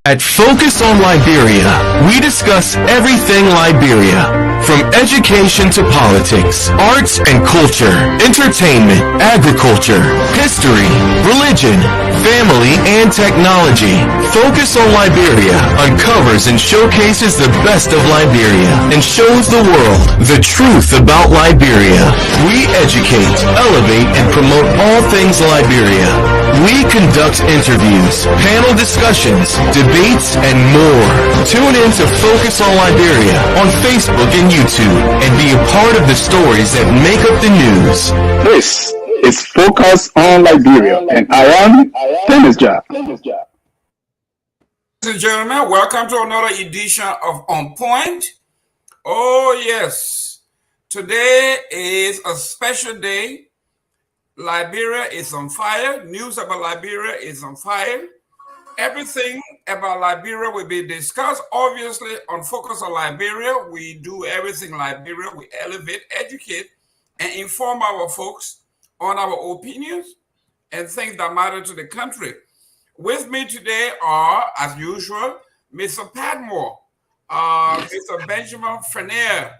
At Focus on Liberia, we discuss everything Liberia, from education to politics, arts and culture, entertainment, agriculture, history, religion, family, and technology. Focus on Liberia uncovers and showcases the best of Liberia and shows the world the truth about Liberia. We educate, elevate, and promote all things Liberia. We conduct interviews, panel discussions, debates, and more. Tune in to Focus on Liberia on Facebook and YouTube and be a part of the stories that make up the news. This is Focus on Liberia, and I am Panelists. Ladies and gentlemen, welcome to another edition of On Point. Oh yes, today is a special day. Liberia is on fire. News about Liberia is on fire. Everything about Liberia will be discussed. Obviously, on Focus on Liberia, we do everything Liberia. We elevate, educate, and inform our folks on our opinions and things that matter to the country. With me today are, as usual, Mr. Padmore, Mr. Benjamin Frenier,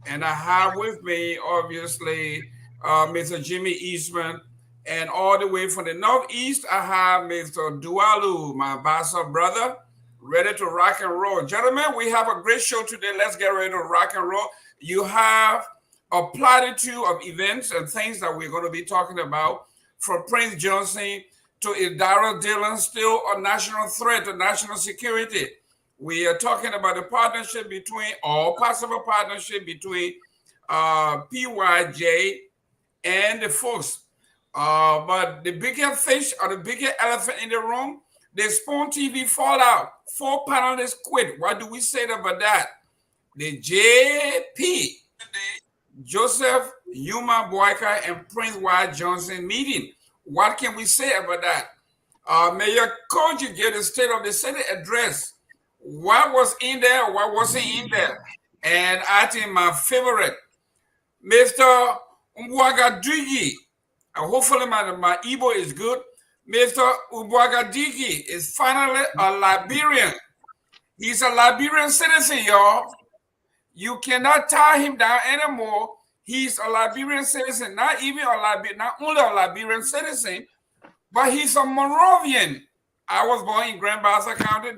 and I have with me, obviously, Mr. Jimmy Eastman, and all the way from the Northeast, I have Mr. Dualu, my Bassa brother, ready to rock and roll. Gentlemen, we have a great show today. Let's get ready to rock and roll. You have a platitude of events and things that we're going to be talking about, from Prince Johnson to Idara Dillon, still a national threat to national security. We are talking about the partnership between, or possible partnership between PYJ and the folks. But the bigger fish or the bigger elephant in the room, the Spoon TV fallout. 4 panelists quit. What do we say about that? The JP, Joseph Yuma Boakai and Prince Y. Johnson meeting. What can we say about that? Mayor Koijee gave the State of the City address. What was in there? What wasn't in there? And I think my favorite, Mr. Nwabudike, hopefully my Igbo is good. Mr. Nwabudike is finally a Liberian. He's a Liberian citizen, y'all. You cannot tie him down anymore. He's a Liberian citizen, not only a Liberian citizen, but he's a Moravian. I was born in Grand Bassa County.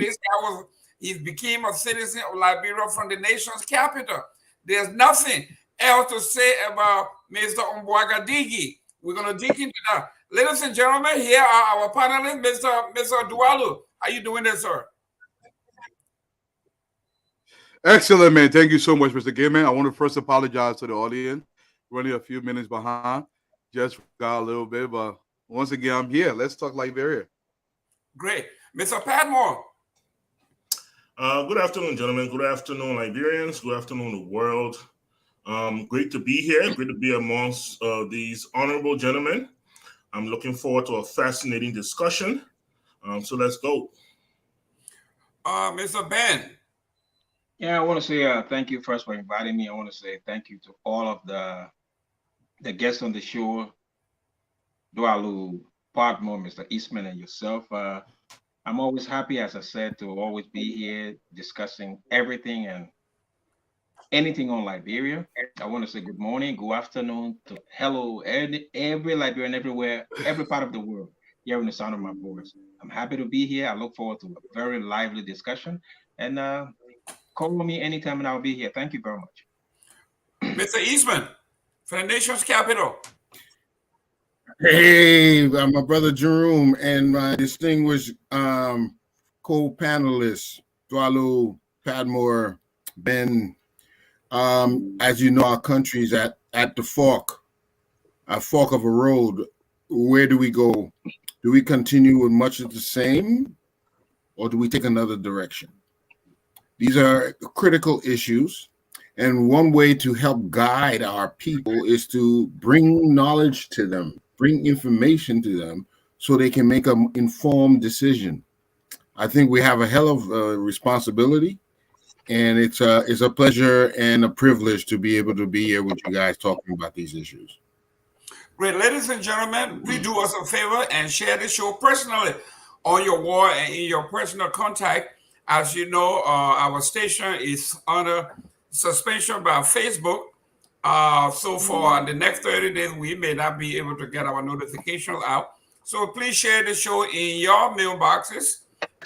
He became a citizen of Liberia from the nation's capital. There's nothing else to say about Mr. Nwabudike. We're going to dig into that. Ladies and gentlemen, here are our panelists. Mr. Dualu, how you doing there, sir? Excellent, man. Thank you so much, Mr. Gayman. I want to first apologize to the audience. We're only a few minutes behind. Just got a little bit, but once again, I'm here. Let's talk Liberia. Great. Mr. Padmore. Good afternoon, gentlemen. Good afternoon, Liberians. Good afternoon, the world. Great to be here. Great to be amongst these honorable gentlemen. I'm looking forward to a fascinating discussion. So let's go. Mr. Ben. Yeah, I want to say thank you first for inviting me. I want to say thank you to all of the guests on the show, Dualu, Padmore, Mr. Eastman, and yourself. I'm always happy, as I said, to always be here discussing everything and anything on Liberia. I want to say good morning, good afternoon, to hello, every Liberian everywhere, every part of the world, hearing the sound of my voice. I'm happy to be here. I look forward to a very lively discussion. And call me anytime and I'll be here. Thank you very much. Mr. Eastman, for the nation's capital. Hey, my brother Jerome and my distinguished co-panelists, Dualu, Padmore, Ben. As you know, our country is at the fork of a road. Where do we go? Do we continue with much of the same, or do we take another direction? These are critical issues, and one way to help guide our people is to bring knowledge to them, bring information to them, so they can make an informed decision. I think we have a hell of a responsibility. And it's a pleasure and a privilege to be able to be here with you guys talking about these issues. Great. Ladies and gentlemen, please do us a favor and share the show personally. on your wall and in your personal contact. As you know, our station is under suspension by Facebook. So for the next 30 days, we may not be able to get our notifications out. So please share the show in your mailboxes.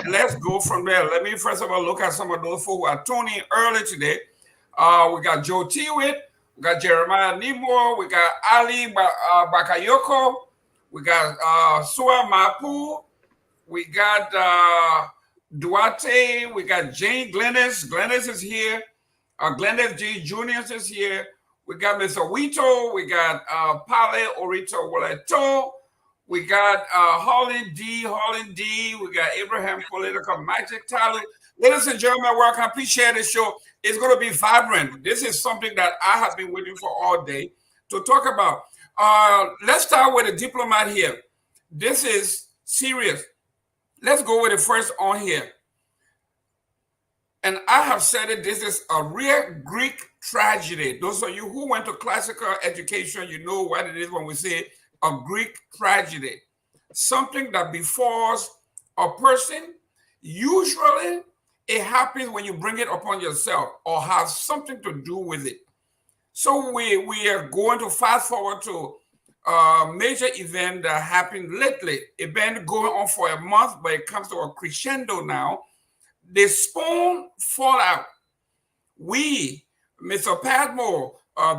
Let's go from there. Let me first of all look at some of those folks who are tuning early today. We got Joe Tewitt, we got Jeremiah Nimor, we got Ali Bakayoko, we got Sua Mapu, we got Duarte, we got Jane Glennis. Glennis is here. Glennis G. Jr. is here. We got Mr. Wito. We got Pale Orito Woleto. We got Holly D. We got Abraham Political Magic Tyler. Ladies and gentlemen, welcome. Please share this show. It's going to be vibrant. This is something that I have been waiting for all day to talk about. Let's start with a diplomat here. This is serious. Let's go with the first on here. And I have said it, this is a real Greek tragedy. Those of you who went to classical education, you know what it is when we say a Greek tragedy. Something that befalls a person, usually it happens when you bring it upon yourself or have something to do with it. So we are going to fast forward to a major event that happened lately. It's been going on for a month, but it comes to a crescendo now. The spoon fall out. We, Mr. Padmore,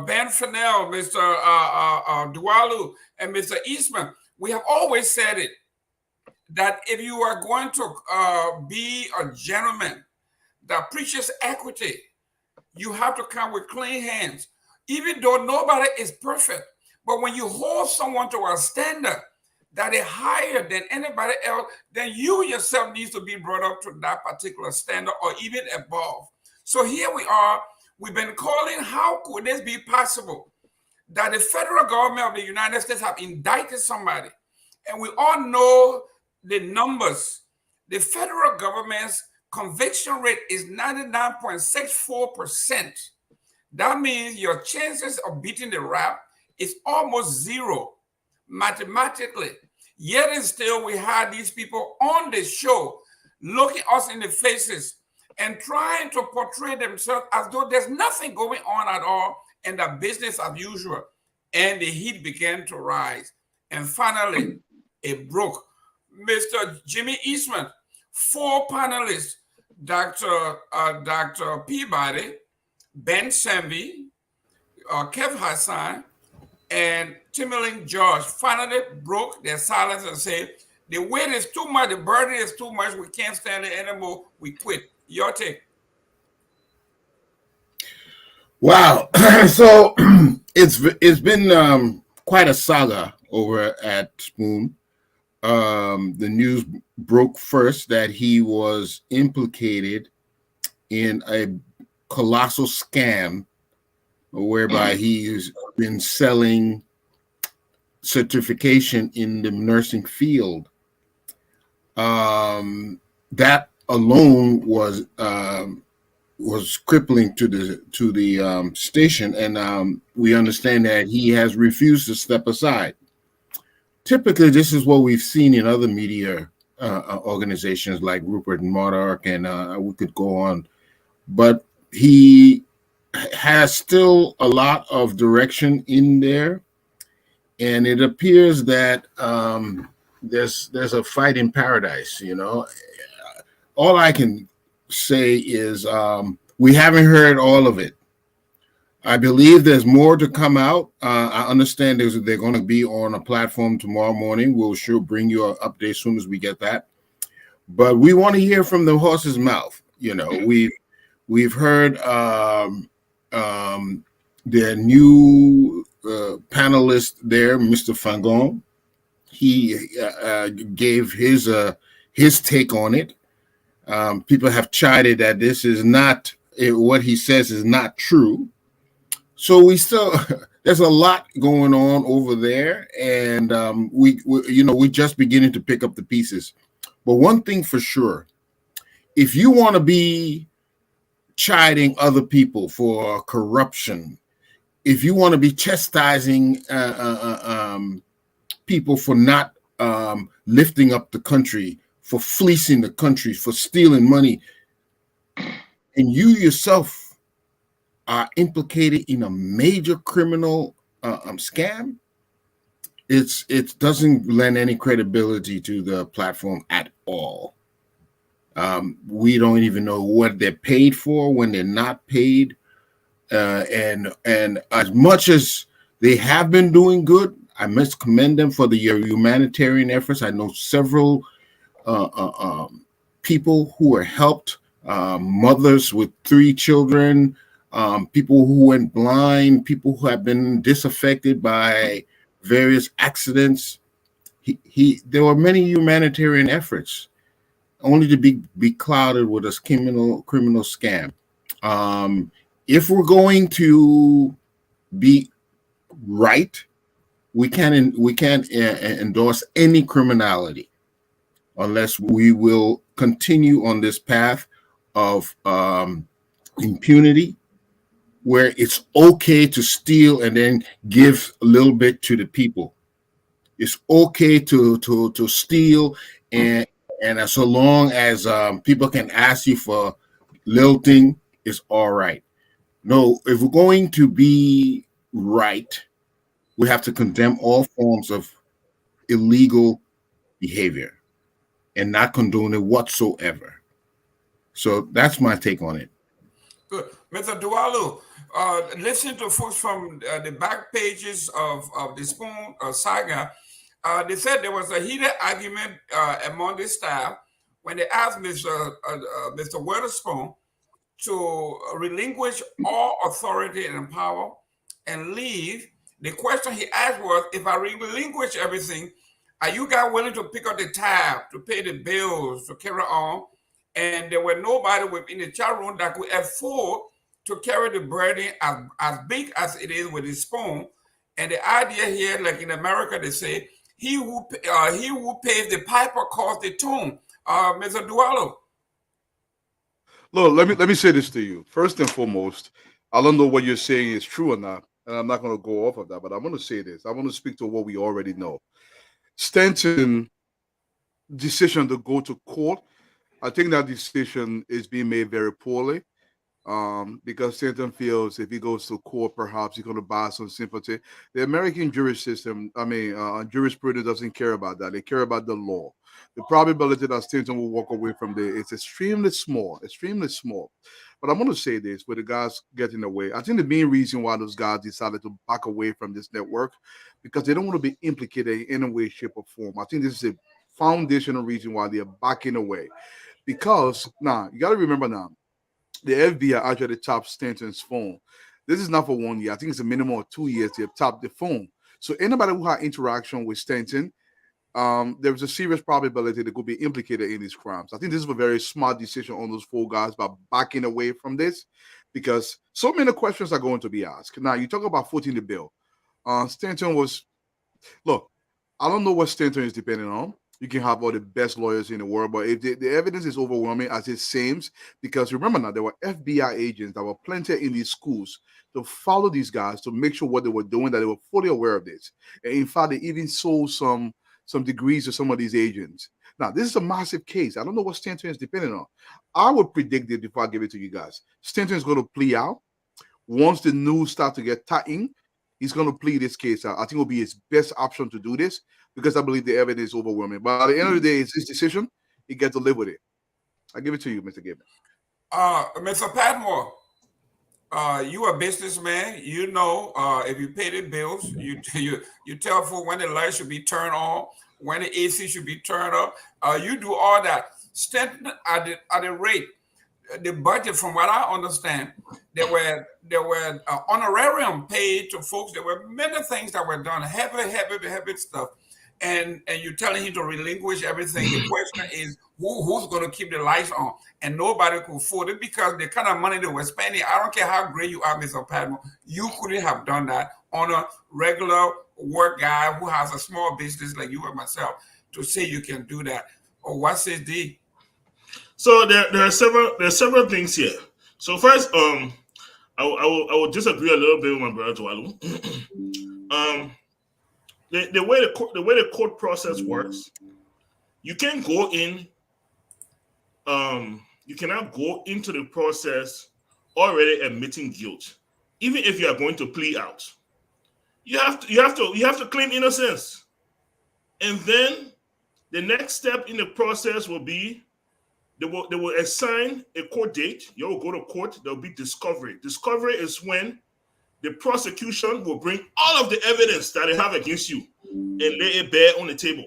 Ben Fennell, Mr. Dualu, and Mr. Eastman, we have always said it, that if you are going to be a gentleman that preaches equity, you have to come with clean hands, even though nobody is perfect. But when you hold someone to a standard that is higher than anybody else, then you yourself needs to be brought up to that particular standard or even above. So here we are. We've been calling, how could this be possible that the federal government of the United States have indicted somebody? And we all know the numbers. The federal government's conviction rate is 99.64%. That means your chances of beating the rap is almost zero mathematically. Yet and still, we had these people on the show looking us in the faces and trying to portray themselves as though there's nothing going on at all and the business as usual. And the heat began to rise. And finally, it broke. Mr. Jimmy Eastman, 4 panelists, Dr. Peabody, Ben Sambi, Kev Hassan, and Timberlake George finally broke their silence and said, the weight is too much, the burden is too much, we can't stand it anymore, we quit. Your take. Wow. So it's been quite a saga over at Spoon. The news broke first that he was implicated in a colossal scam whereby he's been selling certification in the nursing field. That alone was crippling to the station, and we understand that he has refused to step aside. Typically, this is what we've seen in other media organizations like Rupert Murdoch, and we could go on, but he has still a lot of direction in there, and it appears that there's a fight in paradise. You know, all I can say is we haven't heard all of it. I believe there's more to come out. I understand they're going to be on a platform tomorrow morning. We'll sure bring you an update as soon as we get that. But we want to hear from the horse's mouth. You know, we've heard their new panelist there, Mr. Fangon. He gave his take on it. People have chided that this is not what he says is not true. So we still there's a lot going on over there, and we're just beginning to pick up the pieces. But one thing for sure, if you want to be chiding other people for corruption, if you want to be chastising people for not lifting up the country for fleecing the country, for stealing money, and you yourself are implicated in a major criminal scam, it doesn't lend any credibility to the platform at all. We don't even know what they're paid for when they're not paid, and as much as they have been doing good, I must commend them for the humanitarian efforts. I know several people who were helped, mothers with 3 children, people who went blind, people who have been disaffected by various accidents. There were many humanitarian efforts, only to be clouded with a criminal scam. If we're going to be right, we can't endorse any criminality unless we will continue on this path of impunity, where it's okay to steal and then give a little bit to the people. It's okay to steal, and so long as people can ask you for little thing, it's all right. No, if we're going to be right, we have to condemn all forms of illegal behavior and not condone it whatsoever. So that's my take on it. Good. Mr. Dualu, listen to folks from the back pages of the Spoon saga. They said there was a heated argument among the staff when they asked Mr. Witherspoon to relinquish all authority and power and leave. The question he asked was, if I relinquish everything, are you guys willing to pick up the tab, to pay the bills, to carry on? And there were nobody within the chat room that could afford to carry the burden as big as it is with the spoon. And the idea here, like in America, they say, he who pays the piper calls the tune. Mr. Dualu. Look, let me say this to you. First and foremost, I don't know what you're saying is true or not, and I'm not going to go off of that, but I'm going to say this. I want to speak to what we already know. Stanton's decision to go to court, I think that decision is being made very poorly, because Stanton feels if he goes to court, perhaps he's going to buy some sympathy. The American jurisprudence doesn't care about that. They care about the law. The probability that Stanton will walk away from there is extremely small. But I'm going to say this, with the guys getting away, I think the main reason why those guys decided to back away from this network, because they don't want to be implicated in any way, shape, or form. I think this is a foundational reason why they're backing away. Because now, you got to remember now, the FBI actually tapped Stanton's phone. This is not for 1 year. I think it's a minimum of 2 years they have tapped the phone. So anybody who had interaction with Stanton, there's a serious probability they could be implicated in these crimes. I think this is a very smart decision on those 4 guys by backing away from this, because so many questions are going to be asked. Now, you talk about footing the bill. Stanton was, look, I don't know what Stanton is depending on. You can have all the best lawyers in the world, but if the evidence is overwhelming, as it seems, because remember now, there were FBI agents that were planted in these schools to follow these guys, to make sure what they were doing, that they were fully aware of this. And in fact, they even sold some degrees to some of these agents. Now, this is a massive case. I don't know what Stanton is depending on. I would predict it before I give it to you guys. Stanton is going to plea out. Once the news starts to get tightened, he's going to plead this case out. I think it will be his best option to do this, because I believe the evidence is overwhelming. But at the end of the day, it's his decision. He gets to live with it. I give it to you, Mr. Gibson. Mr. Padmore, you a businessman. You know, if you pay the bills, you tell for when the lights should be turned on, when the AC should be turned up. You do all that. Stanton at the rate, the budget, from what I understand, there were honorarium paid to folks. There were many things that were done, heavy stuff. And you're telling him to relinquish everything. The question is, who's going to keep the lights on? And nobody could afford it, because the kind of money they were spending, I don't care how great you are, Mr. Padmore, you couldn't have done that on a regular work guy who has a small business like you and myself, to say you can do that. Or what says D? So there are several things here. So first, I will disagree a little bit with my brother Tualu. The way the court process works, you can go in you cannot go into the process already admitting guilt, even if you are going to plea out. You have to claim innocence, and then the next step in the process will be they will assign a court date. You will go to court. There will be discovery. Discovery is when the prosecution will bring all of the evidence that they have against you and lay it bare on the table.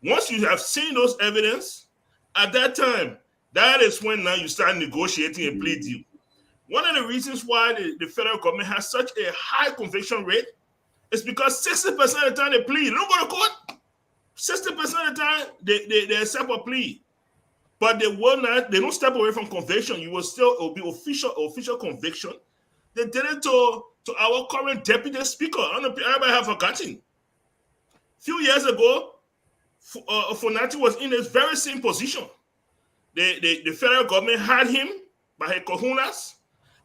Once you have seen those evidence, at that time, that is when now you start negotiating a plea deal. One of the reasons why the federal government has such a high conviction rate is because 60% of the time they plead. They don't go to court. 60% of the time they accept a plea. But they don't step away from conviction. It will be official conviction. They did it to our current deputy speaker. I don't know if everybody have forgotten. A few years ago, Fonati was in this very same position. The federal government had him by his kahunas,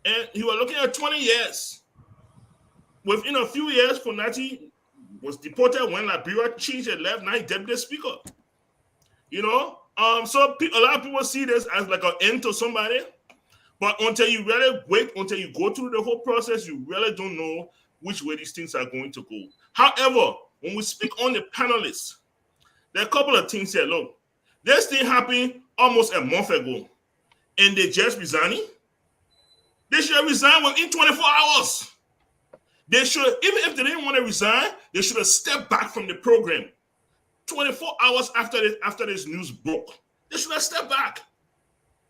and he was looking at 20 years. Within a few years, Fonati was deported when Liberia changed and left. Now he's deputy speaker. So a lot of people see this as like an end to somebody, but until you really wait, until you go through the whole process, you really don't know which way these things are going to go. However, when we speak on the panelists, there are a couple of things here. Look, this thing happened almost a month ago, and they just resigning. They should have resigned within 24 hours. They should, even if they didn't want to resign, they should have stepped back from the program. 24 hours after this news broke, they should have stepped back.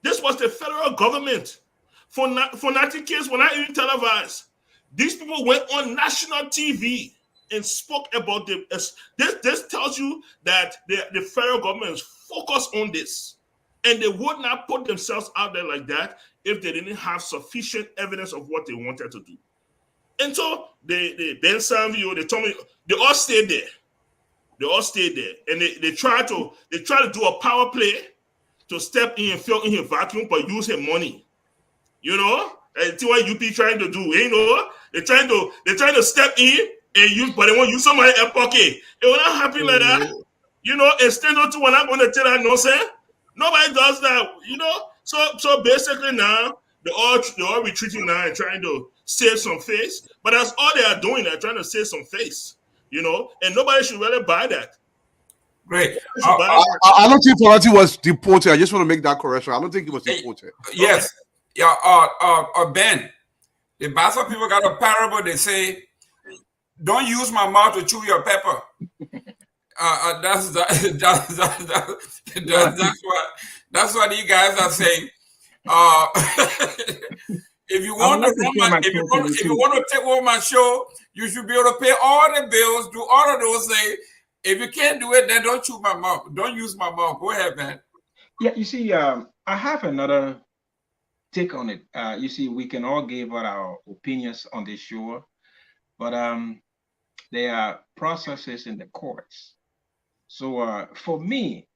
This was the federal government. For Nati case, when I even televised, these people went on national TV and spoke about this. This tells you that the federal government is focused on this, and they would not put themselves out there like that if they didn't have sufficient evidence of what they wanted to do. And so Ben Sanvio, they told me they all stayed there. They all stayed there, and they try to do a power play to step in and fill in his vacuum, but use his money. That's what UP trying to do. They're trying to step in and use, but they want to use somebody in pocket. They were not happy like that. And stand up to when I'm going to tell that nonsense. Nobody does that. So basically now they're all retreating now and trying to save some face. But that's all they are doing. They're trying to save some face. And nobody should really buy that. Great. I don't think Fonati was deported. I just want to make that correction. I don't think he was deported. Yes. Okay. Yeah. Ben, the Bassa people got a parable. They say, "Don't use my mouth to chew your pepper." That's what you guys are saying. If you want to take over my show, you should be able to pay all the bills, do all of those things. If you can't do it, then don't chew my mouth. Don't use my mouth. Go ahead, man. Yeah, you see, I have another take on it. You see, we can all give our opinions on this show, but there are processes in the courts. So for me,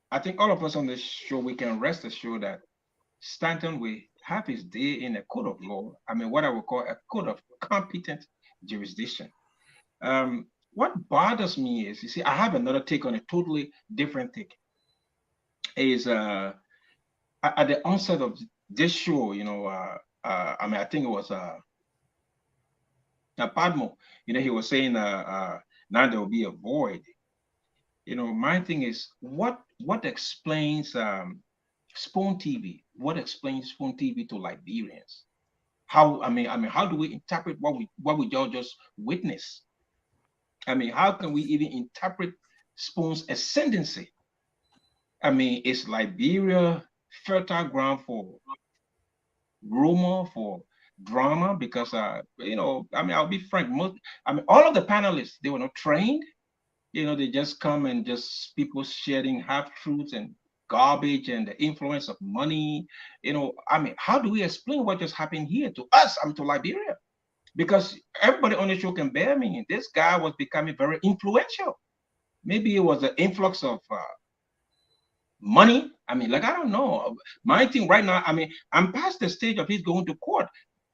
I think all of us on this show, we can rest assured that Stanton will have his day in a court of law. I mean, what I would call a court of competent jurisdiction. What bothers me is, you see, I have another take on a totally different take. Is at the onset of this show, I think it was Padmo, he was saying now there will be a void. My thing is, what explains Spoon TV? What explains Spoon TV to Liberians? How do we interpret what we just witnessed? How can we even interpret Spoon's ascendancy? Is Liberia fertile ground for rumor, for drama? Because I'll be frank, all of the panelists, they were not trained. They just come and just people sharing half-truths and garbage and the influence of money. How do we explain what just happened here to us, to Liberia? Because everybody on the show can bear me. This guy was becoming very influential. Maybe it was an influx of money. I don't know. My thing right now, I'm past the stage of he's going to court.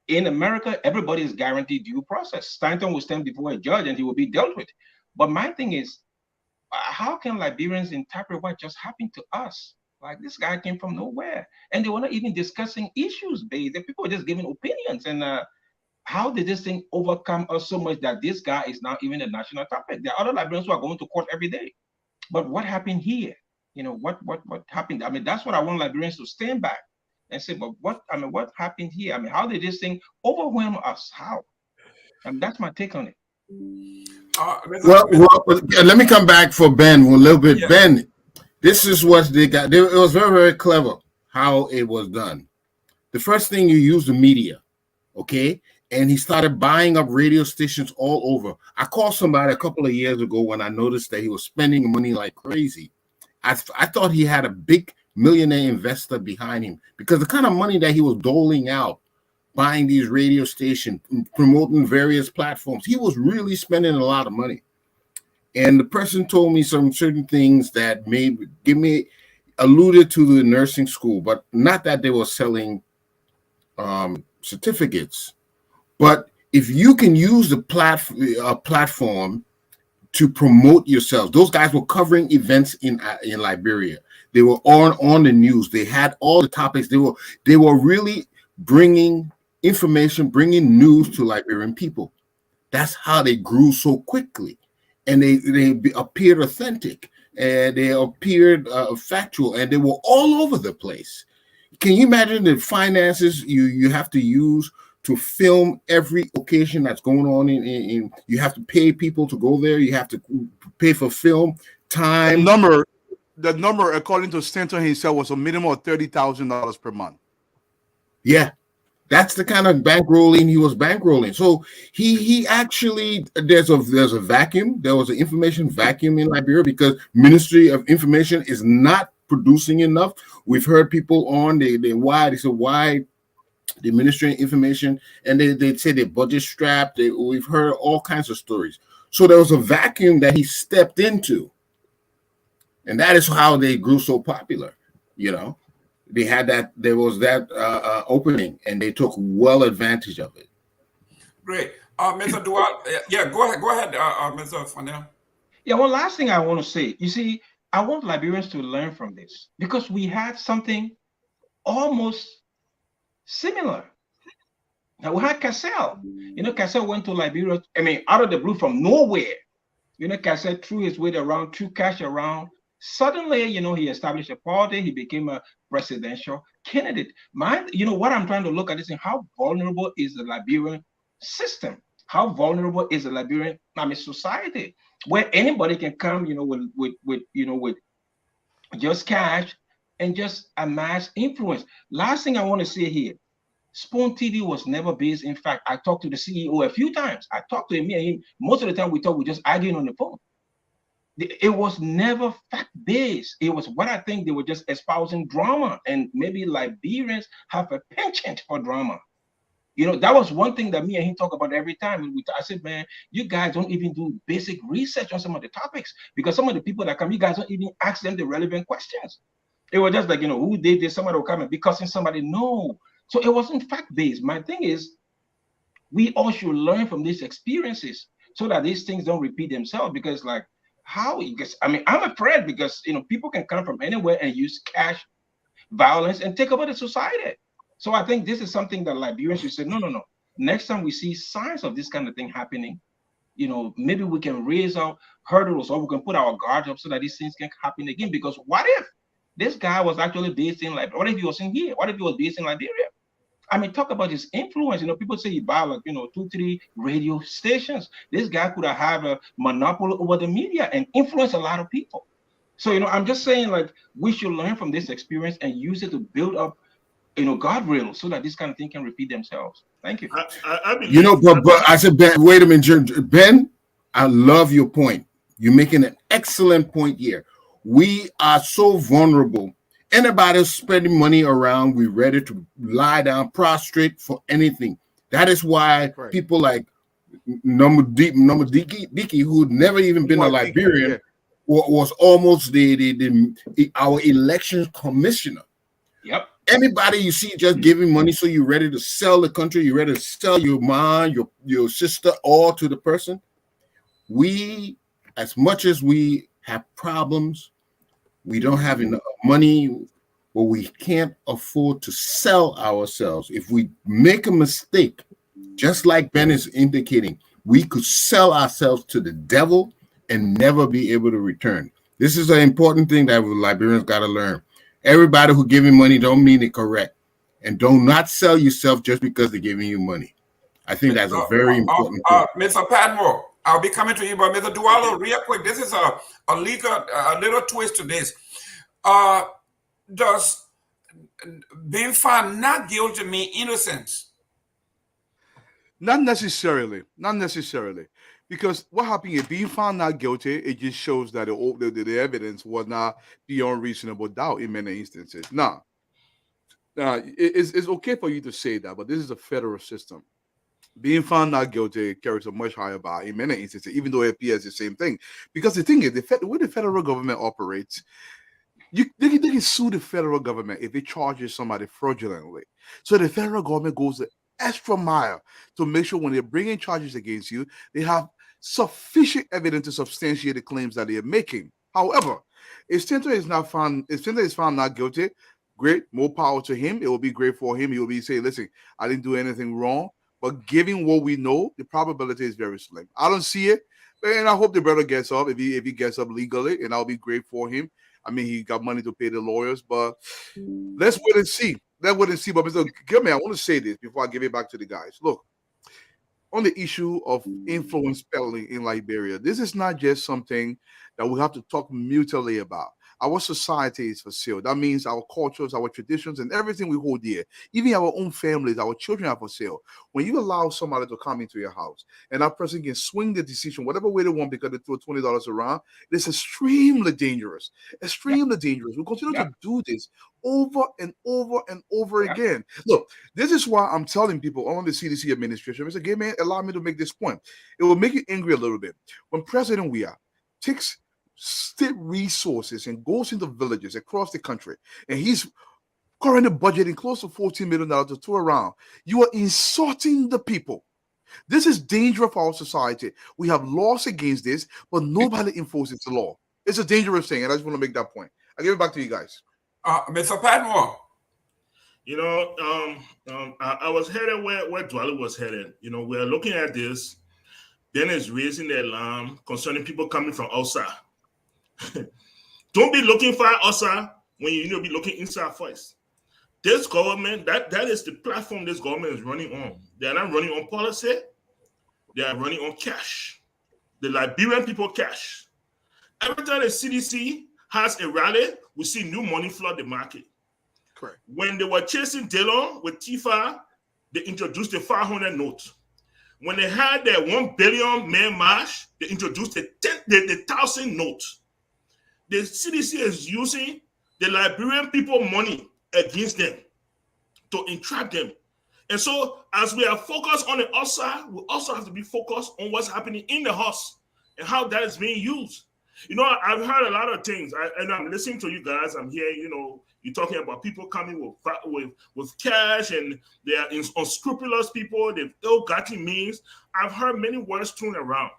In America, everybody is guaranteed due process. Stanton will stand before a judge and he will be dealt with. But my thing is, how can Liberians interpret what just happened to us? Like this guy came from nowhere, and they were not even discussing issues based. The people were just giving opinions. And how did this thing overcome us so much that this guy is now even a national topic? There are other Liberians who are going to court every day. But what happened here? You know, what happened? I mean, that's what I want Liberians to stand back and say, but what happened here? I mean, how did this thing overwhelm us? How? I mean, that's my take on it. Well, let me come back for Ben a little bit. Yeah. Ben, this is what they got. It was very, very clever how it was done. The first thing, you use the media, okay? And he started buying up radio stations all over. I called somebody a couple of years ago when I noticed that he was spending money like crazy. I thought he had a big millionaire investor behind him, because the kind of money that he was doling out, buying these radio stations, promoting various platforms, he was really spending a lot of money. And the person told me some certain things that alluded to the nursing school, but not that they were selling certificates. But if you can use the platform to promote yourselves, those guys were covering events in Liberia. They were on the news. They had all the topics. They were really bringing information, bringing news to Liberian people. That's how they grew so quickly, and they appeared authentic, and they appeared factual, and they were all over the place. Can you imagine the finances you have to use to film every occasion that's going on in you have to pay people to go there. You have to pay for film time. The number, according to Stanton himself, was a minimum of $30,000 per month. Yeah, that's the kind of bankrolling he was bankrolling. So he actually, there's a vacuum. There was an information vacuum in Liberia because Ministry of Information is not producing enough. We've heard people on they said why the Ministry of Information, and they say they're budget strapped. We've heard all kinds of stories. So there was a vacuum that he stepped into, and that is how they grew so popular. You know, they had that. There was that opening, and they took well advantage of it. Great, Mr. Duarte. Yeah, go ahead, Mr. Fanel. Yeah, one last thing I want to say. You see, I want Liberians to learn from this, because we had something almost similar. Now we had Cassell. You know, Cassell went to Liberia, I mean, out of the blue from nowhere. You know, Cassell threw his weight around, threw cash around. Suddenly, you know, he established a party. He became a presidential candidate. You know, what I'm trying to look at is how vulnerable is the Liberian system? How vulnerable is the Liberian, society, where anybody can come, you know, with just cash and just amass influence. Last thing I want to say here, Spoon TV was never based. In fact, I talked to the CEO a few times. I talked to him, me and him. Most of the time we talk, we just arguing on the phone. It was never fact-based. It was what I think they were just espousing drama, and maybe Liberians have a penchant for drama. You know, that was one thing that me and him talk about every time. I said, man, you guys don't even do basic research on some of the topics, because some of the people that come, you guys don't even ask them the relevant questions. It was just like, you know, who did this? Somebody will come and be cussing somebody. No. So it wasn't fact-based. My thing is, we all should learn from these experiences so that these things don't repeat themselves. Because like, how it gets, I mean, I'm afraid, because, you know, people can come from anywhere and use cash, violence, and take over the society. So I think this is something that Liberians should say, no. Next time we see signs of this kind of thing happening, you know, maybe we can raise our hurdles, or we can put our guards up so that these things can happen again. Because what if this guy was actually based in Liberia? What if he was in here? What if he was based in Liberia? I mean, talk about his influence. You know, people say he bought like, you know, 2-3 radio stations. This guy could have had a monopoly over the media and influence a lot of people. So, you know, I'm just saying, like, we should learn from this experience and use it to build up, you know, guardrails so that this kind of thing can repeat themselves. Thank you. You know, but I said, Ben, wait a minute, Ben, I love your point. You're making an excellent point here. We are so vulnerable. Anybody spending money around, we're ready to lie down, prostrate for anything. That is why people like Nwabudike, who'd never even been a Liberian, was almost our election commissioner. Yep. Anybody you see just giving money, so you're ready to sell the country, you're ready to sell your mom, your sister, all to the person. We, as much as we have problems, We don't have enough money, but we can't afford to sell ourselves. If we make a mistake, just like Ben is indicating, we could sell ourselves to the devil and never be able to return. This is an important thing that Liberians got to learn. Everybody who giving money don't mean it correct. And do not sell yourself just because they're giving you money. I think that's a very important thing. Mr. Padmore, I'll be coming to you, but Mr. Dualo, real quick, this is a little twist to this. Does being found not guilty mean innocence? Not necessarily. Not necessarily. Because what happened is being found not guilty, it just shows that the evidence was not beyond reasonable doubt in many instances. Now, it's okay for you to say that, but this is a federal system. Being found not guilty carries a much higher bar in many instances, even though it appears the same thing. Because the thing is, the way the federal government operates, they can sue the federal government if it charges somebody fraudulently. So the federal government goes the extra mile to make sure when they're bringing charges against you, they have sufficient evidence to substantiate the claims that they are making. However, if Senator is found not guilty, great, more power to him. It will be great for him. He will be saying, listen, I didn't do anything wrong. But given what we know, the probability is very slim. I don't see it, and I hope the brother gets up if he gets up legally, and that'll be great for him. I mean, he got money to pay the lawyers, but let's wait and see. Let's wait and see. But Mr. Gilman, I want to say this before I give it back to the guys. Look, on the issue of influence peddling in Liberia, this is not just something that we have to talk mutually about. Our society is for sale. That means our cultures, our traditions, and everything we hold dear. Even our own families, our children are for sale. When you allow somebody to come into your house and that person can swing the decision whatever way they want because they throw $20 around, it's extremely dangerous. Extremely dangerous. We continue to do this over and over and over again. Look, this is why I'm telling people on the CDC administration, Mr. Gay Man, allow me to make this point. It will make you angry a little bit. When President Weah takes state resources and goes into villages across the country, and he's currently budgeting close to $14 million to tour around, you are insulting the people. This is dangerous for our society. We have laws against this, but nobody enforces the law. It's a dangerous thing, and I just want to make that point. I'll give it back to you guys. Mr. Padmore. You know, I was headed where Dwali was headed. You know, we're looking at this. Then it's raising the alarm concerning people coming from outside. Don't be looking for outside when you need to be looking inside first. This government, that is the platform this government is running on. They are not running on policy. They are running on cash. The Liberian people cash. Every time the CDC has a rally, we see new money flood the market. Correct. When they were chasing Dillon with Tifa, they introduced the 500 note. When they had their 1 billion man march, they introduced the 1,000 note. The CDC is using the Liberian people money against them to entrap them. And so as we are focused on the outside, we also have to be focused on what's happening in the house and how that is being used. You know, I've heard a lot of things, and I'm listening to you guys. I'm here, you know, you're talking about people coming with cash, and they are unscrupulous people, they've ill-gotten means. I've heard many words thrown around,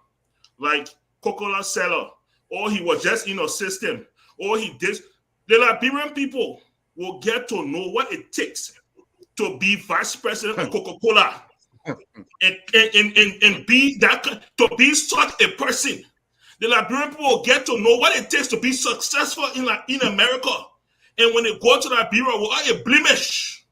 like Coca-Cola seller, or he was just in a system, or he did. The Liberian people will get to know what it takes to be vice president of Coca-Cola and be that, to be such a person. The Liberian people will get to know what it takes to be successful in America. And when they go to Liberia, without a blemish,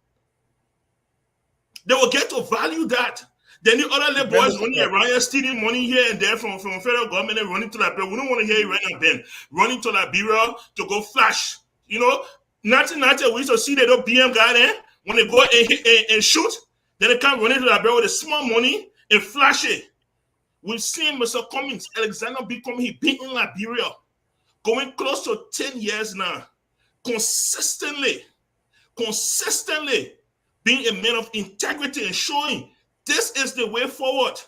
they will get to value that. Then the other little boys running around here, stealing money here and there from federal government and running to Liberia. We don't want to hear it right now, Ben. Running to Liberia to go flash. You know, nothing. We used to see the little BM guy there. When they go and shoot, then they come running to Liberia with the small money and flash it. We've seen Mr. Cummings, Alexander B. Cummings, he been in Liberia, going close to 10 years now, consistently being a man of integrity and showing this is the way forward.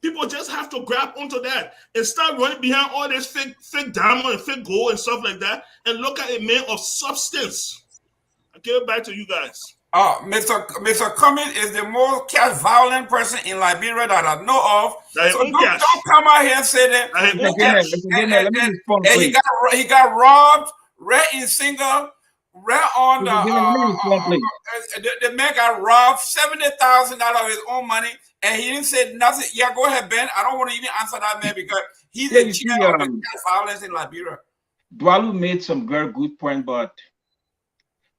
People just have to grab onto that and start running behind all this fake diamond and fake gold and stuff like that and look at a man of substance. I'll give it back to you guys. Mr. Cummings is the most cash violent person in Liberia that I know of. So don't come out here and say that. Let me respond. He got robbed right in single, right on the man got robbed $70,000 of his own money, and he didn't say nothing. Yeah, go ahead, Ben. I don't want to even answer that man because he's the chair of the violence in Liberia. Dwalu made some very good point, but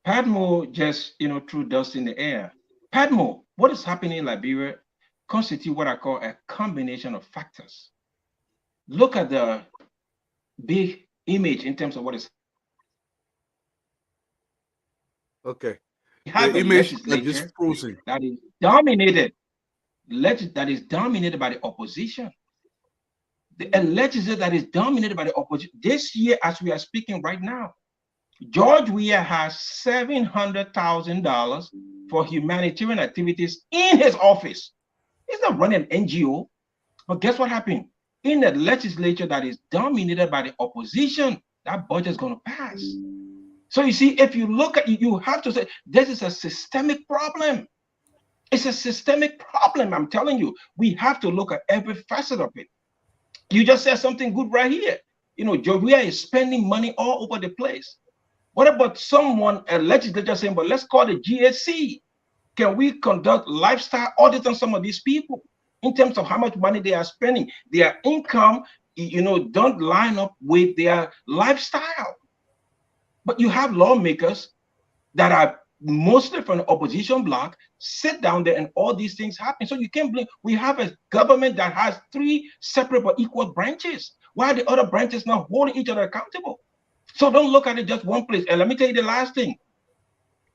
Padmo just threw dust in the air. Padmo, what is happening in Liberia constitute what I call a combination of factors. Look at the big image in terms of what is. Okay. The image that just frozen. That is dominated. That is dominated by the opposition. A legislature that is dominated by the opposition. This year, as we are speaking right now, George Weah has $700,000 for humanitarian activities in his office. He's not running an NGO. But guess what happened? In the legislature that is dominated by the opposition, that budget is going to pass. So you see, if you look at it, you have to say, this is a systemic problem. It's a systemic problem, I'm telling you. We have to look at every facet of it. You just said something good right here. George Weah is spending money all over the place. What about someone, a legislature saying, but let's call it GSC. Can we conduct lifestyle audits on some of these people in terms of how much money they are spending? Their income, don't line up with their lifestyle. But you have lawmakers that are mostly from the opposition bloc, sit down there and all these things happen. So you can't blame. We have a government that has 3 separate but equal branches. Why are the other branches not holding each other accountable? So don't look at it just one place. And let me tell you the last thing.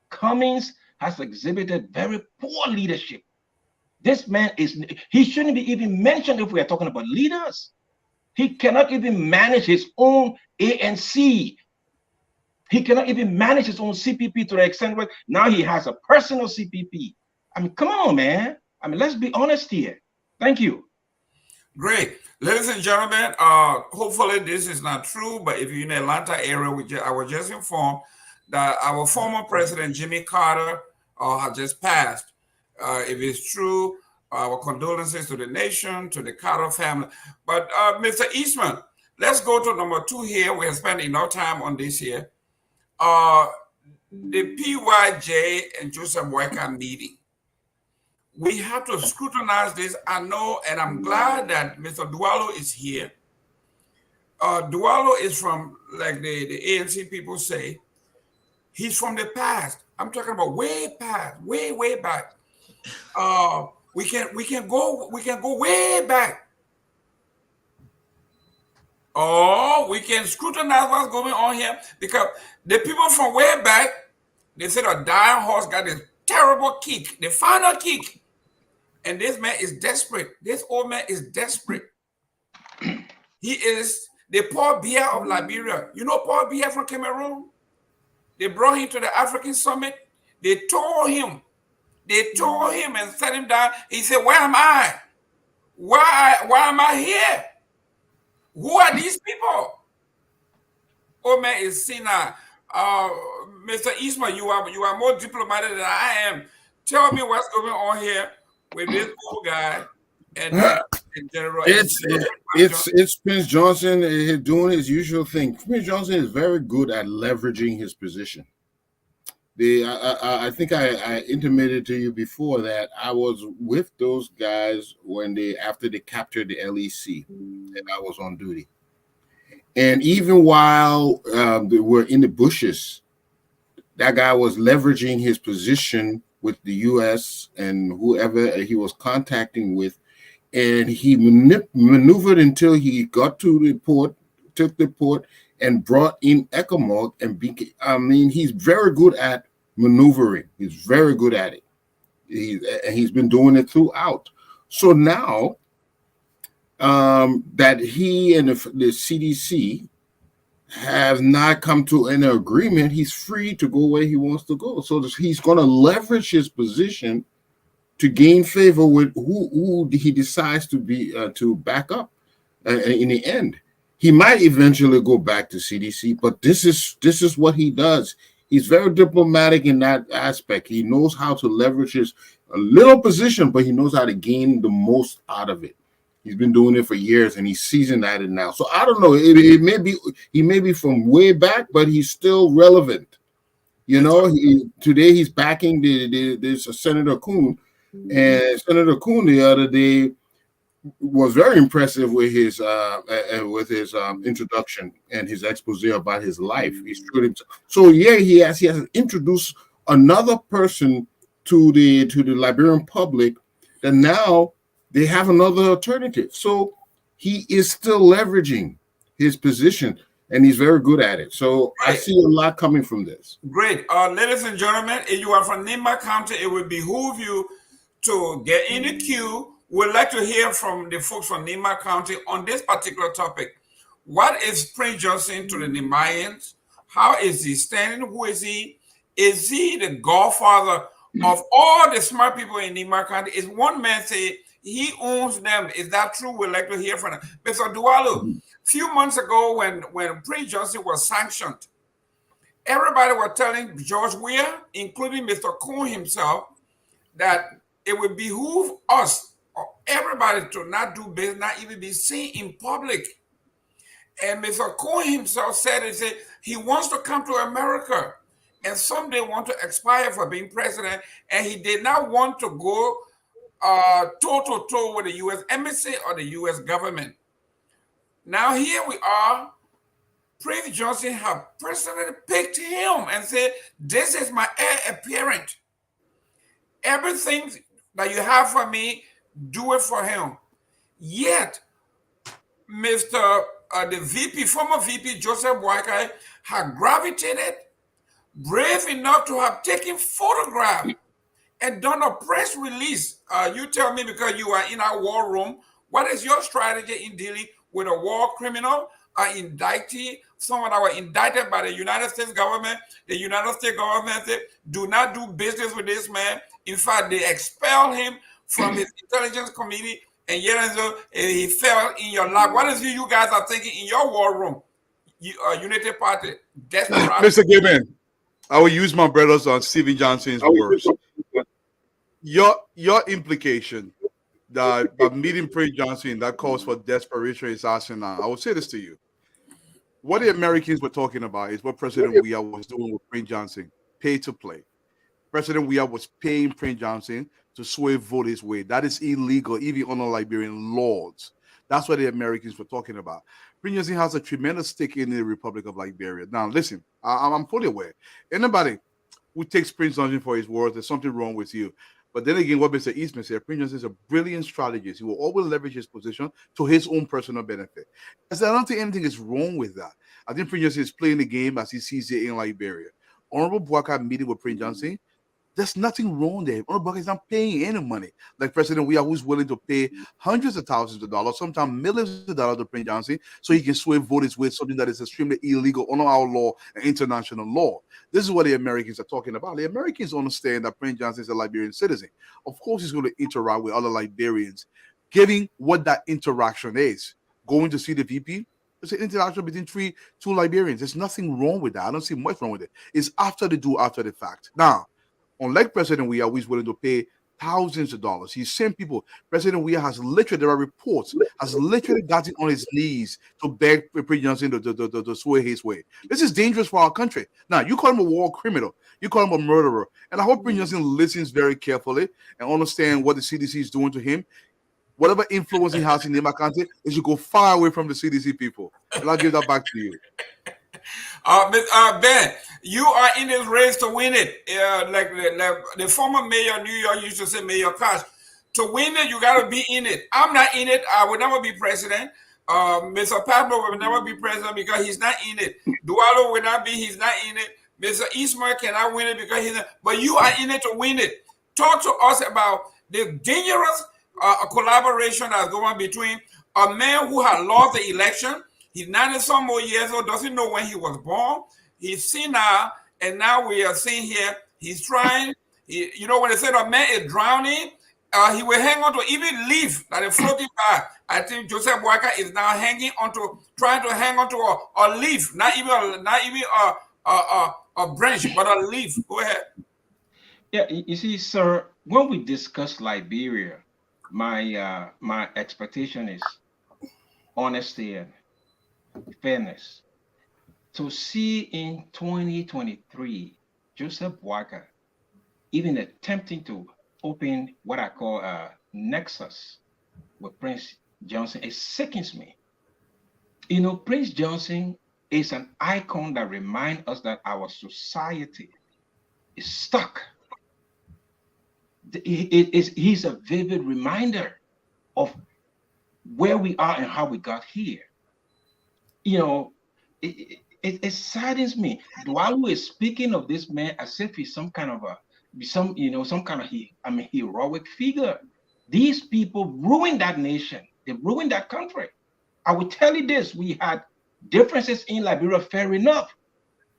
Cummings has exhibited very poor leadership. This man he shouldn't be even mentioned if we are talking about leaders. He cannot even manage his own ANC. He cannot even manage his own CPP to the extent where now he has a personal CPP. I mean, come on, man. I mean, let's be honest here. Thank you. Great. Ladies and gentlemen, hopefully this is not true, but if you're in the Atlanta area, I was just informed that our former president, Jimmy Carter, has just passed. If it's true, our condolences to the nation, to the Carter family. But Mr. Eastman, let's go to number 2 here. We have spent enough time on this here. The PYJ and Joseph Boakai meeting. We have to scrutinize this. I know, and I'm glad that Mr. Dualo is here. Dualo is from, like the ANC people say, he's from the past. I'm talking about way past, way back. We can go way back. Oh, we can scrutinize what's going on here because the people from way back, they said a dying horse got this terrible kick, the final kick. And this man is desperate. This old man is desperate. He is the Paul Biya of Liberia. You know Paul Biya from Cameroon? They brought him to the African summit. They tore him. And set him down. He said, where am I? Why am I here? Who are these people? Old man is senile. Mr. Isma, you are more diplomatic than I am. Tell me what's going on here with this old guy and General. It's Prince Johnson doing his usual thing. Prince Johnson is very good at leveraging his position. I think I intimated to you before that I was with those guys after they captured the LEC, and I was on duty. And even while they were in the bushes, that guy was leveraging his position with the U.S. and whoever he was contacting with, and he maneuvered until he got to the port, took the port, and brought in ECOMOG. And he's very good at maneuvering. He's very good at it. He's been doing it throughout. So now that he and the CDC have not come to an agreement, he's free to go where he wants to go. So he's going to leverage his position to gain favor with who he decides to back up. In the end, he might eventually go back to CDC, but this is what he does. He's very diplomatic in that aspect. He knows how to leverage his little position, but he knows how to gain the most out of it. He's been doing it for years, and he's seasoned at it now. So I don't know. It may be he may be from way back, but he's still relevant. You know, today he's backing this Senator Kuhn, and Senator Kuhn the other day was very impressive with his introduction and his expose about his life. He's so yeah, he has introduced another person to the Liberian public that now they have another alternative. So he is still leveraging his position, and he's very good at it. So I see a lot coming from this. Great. Ladies and gentlemen, if you are from Nima County, it would behoove you to get in the queue. We'd like to hear from the folks from Nima County on this particular topic. What is Prince Johnson to the Nimayans? How is he standing? Who is he? Is he the godfather of all the smart people in Nima County? Is one man say he owns them? Is that true? We'd like to hear from him. Mr. Dualu, a few months ago when Prince Johnson was sanctioned, everybody was telling George Weah, including Mr. Kuhn himself, that it would behoove us, or everybody, to not do business, not even be seen in public. And Mr. Kuhn himself said he wants to come to America and someday want to expire for being president, and he did not want to go toe-to-toe with the U.S. embassy or the U.S. government. Now here we are. Prince Johnson have personally picked him and said, this is my heir apparent. Everything that you have for me, do it for him. Yet, Mr. The VP, former VP Joseph Boakai, had gravitated, brave enough to have taken photograph and done a press release. You tell me, because you are in our war room, what is your strategy in dealing with a war criminal, indictee, someone that were indicted by the United States government? The United States government said, do not do business with this man. In fact, they expelled him from his intelligence committee, and yet he fell in your lap. What is you guys are thinking in your war room? Unity Party. Mr. Gibbon, I will use my brothers on Stephen Johnson's words. Your implication that by meeting Prince Johnson that calls for desperation is asinine. I will say this to you. What the Americans were talking about is what President Weah was doing with Prince Johnson, pay to play. President Weah was paying Prince Johnson to sway vote his way. That is illegal, even under Liberian laws. That's what the Americans were talking about. Prince Johnson has a tremendous stake in the Republic of Liberia. Now, listen, I'm fully aware. Anybody who takes Prince Johnson for his words, there's something wrong with you. But then again, what Mr. Eastman said, Prince Johnson is a brilliant strategist. He will always leverage his position to his own personal benefit. I don't think anything is wrong with that. I think Prince Johnson is playing the game as he sees it in Liberia. Honorable Boakai meeting with Prince Johnson, there's nothing wrong there. Honorable Boakai is not paying any money. Like President Weah, who's willing to pay hundreds of thousands of dollars, sometimes millions of dollars to Prince Johnson, so he can sway voters with something that is extremely illegal under our law and international law. This is what the Americans are talking about. The Americans understand that Prince Johnson is a Liberian citizen. Of course, he's going to interact with other Liberians, given what that interaction is. Going to see the VP, it's an interaction between two Liberians. There's nothing wrong with that. I don't see much wrong with it. It's after the fact. Now, unlike President Weah, who is willing to pay thousands of dollars, he's same people. President Weah has literally, there are reports, has literally gotten on his knees to beg Prince Johnson to sway his way. This is dangerous for our country. Now, you call him a war criminal, you call him a murderer, and I hope Prince Johnson listens very carefully and understand what the CDC is doing to him. Whatever influence he has in Nima County, it should go far away from the CDC people. And I'll give that back to you. Ben, you are in this race to win it. Like the former mayor of New York used to say, Mayor Cash, to win it, you got to be in it. I'm not in it. I will never be president. Mr. Pablo will never be president because he's not in it. Dualo will not be, he's not in it. Mr. Ismail cannot win it because he's not. But you are in it to win it. Talk to us about the dangerous collaboration that's going on between a man who had lost the election. He's 90-some more years old, doesn't know when he was born. He's senile, and now we are seeing here, he's trying. When they said a man is drowning, he will hang on to even leaf that is floating by. I think Joseph Boakai is now trying to hang on to a leaf, not even a branch, but a leaf. Go ahead. Yeah, you see, sir, when we discuss Liberia, my expectation is honesty and fairness. To see in 2023, Joseph Boakai even attempting to open what I call a nexus with Prince Johnson, it sickens me. You know, Prince Johnson is an icon that reminds us that our society is stuck. He's a vivid reminder of where we are and how we got here. You know, it saddens me. Dwalu is speaking of this man as if he's some kind of heroic figure. These people ruined that nation. They ruined that country. I will tell you this: we had differences in Liberia, fair enough.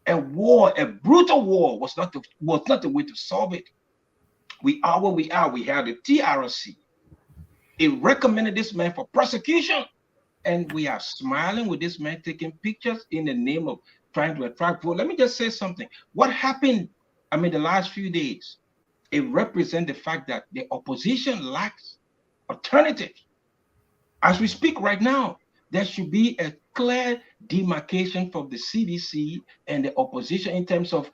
A war, a brutal war, was not the way to solve it. We are where we are. We had the TRC. It recommended this man for prosecution. And we are smiling with this man taking pictures in the name of trying to attract vote. Let me just say something. What happened, the last few days, it represents the fact that the opposition lacks alternatives. As we speak right now, there should be a clear demarcation from the CDC and the opposition in terms of,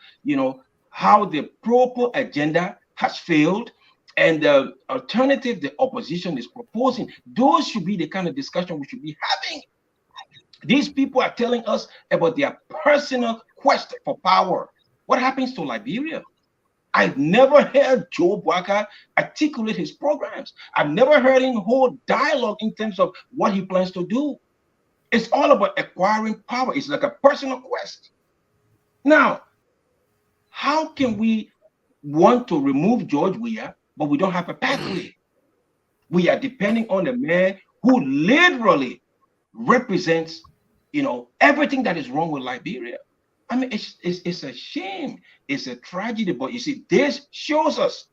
how the proper agenda has failed and the alternative the opposition is proposing. Those should be the kind of discussion we should be having. These people are telling us about their personal quest for power. What happens to Liberia? I've never heard Joe Boakai articulate his programs. I've never heard him hold dialogue in terms of what he plans to do. It's all about acquiring power. It's like a personal quest. Now, how can we want to remove George Weah, but we don't have a pathway? We are depending on a man who literally represents, everything that is wrong with Liberia. It's a shame. It's a tragedy. But you see, this shows us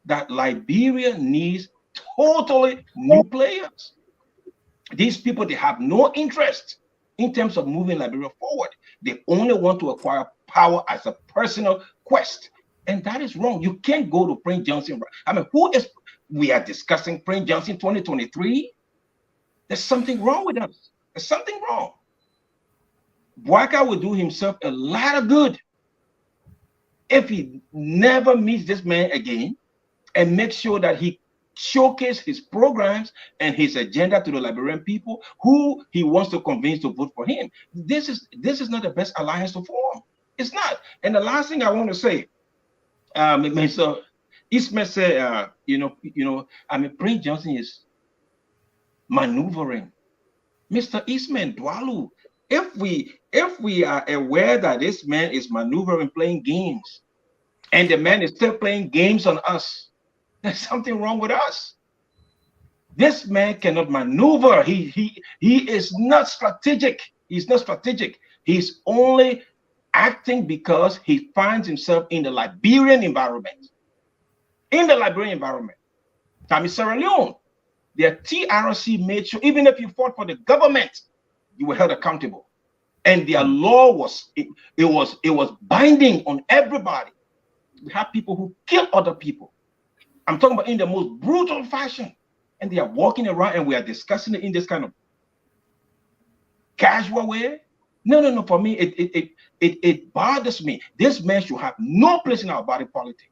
that Liberia needs totally new players. These people, they have no interest in terms of moving Liberia forward. They only want to acquire power as a personal quest. And that is wrong. You can't go to Prince Johnson. We are discussing Prince Johnson 2023. There's something wrong with us. There's something wrong. Boakai will do himself a lot of good if he never meets this man again and make sure that he showcases his programs and his agenda to the Liberian people who he wants to convince to vote for him. This is not the best alliance to form. It's not. And the last thing I want to say, so Ismail said, Prince Johnson is maneuvering. Mr. Ismail Dwalu, if we are aware that this man is maneuvering, playing games, and the man is still playing games on us, there's something wrong with us. This man cannot maneuver. He is not strategic. He's not strategic. He's only acting because he finds himself in the Liberian environment. In the Liberian environment. Sierra Leone, their TRC made sure even if you fought for the government, you were held accountable. And their law was binding on everybody. We have people who kill other people. I'm talking about in the most brutal fashion. And they are walking around and we are discussing it in this kind of casual way. No. For me, it bothers me. This man should have no place in our body politic.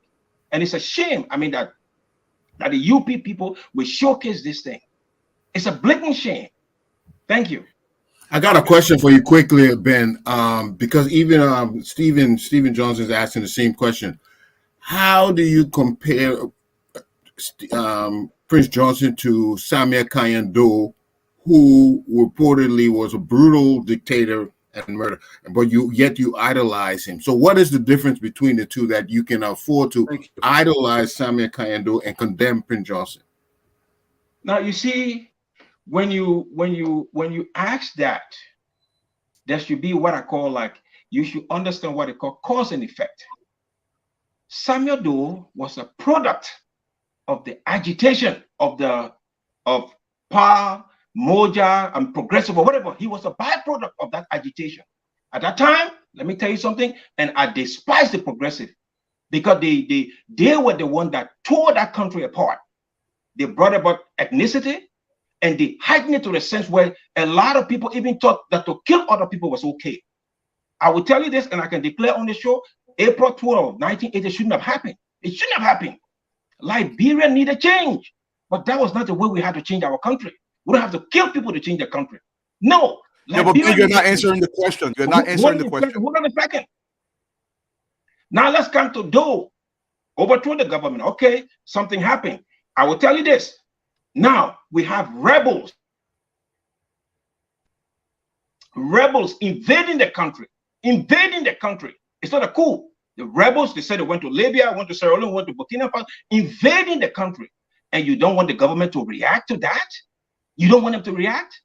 And it's a shame, that the UP people will showcase this thing. It's a blatant shame. Thank you. I got a question for you quickly, Ben, because even Stephen Johnson is asking the same question. How do you compare Prince Johnson to Samia Kayando, who reportedly was a brutal dictator and murder, but yet you idolize him? So what is the difference between the two that you can afford to idolize Samia Kayando and condemn Prince Johnson? Now you see, when you ask that, there should be what I call you should understand what they call cause and effect. Samuel Doe was a product of the agitation of PA, Moja, and Progressive or whatever. He was a byproduct of that agitation. At that time, let me tell you something, and I despise the Progressive because they were the one that tore that country apart. they brought about ethnicity, and they heightened it to the sense where a lot of people even thought that to kill other people was okay. I will tell you this, and I can declare on the show, April 12, 1980 shouldn't have happened. It shouldn't have happened. Liberia needed change, but that was not the way we had to change our country. We don't have to kill people to change the country. No. Yeah, but you're not answering the question. You're not answering the question. Hold on a second. Now let's come to Doe. Overthrow the government. Okay, something happened. I will tell you this. Now we have rebels. Rebels invading the country. Invading the country. It's not a coup. The rebels, they said they went to Libya, went to Sierra Leone, went to Burkina Faso, invading the country. And you don't want the government to react to that? You don't want them to react?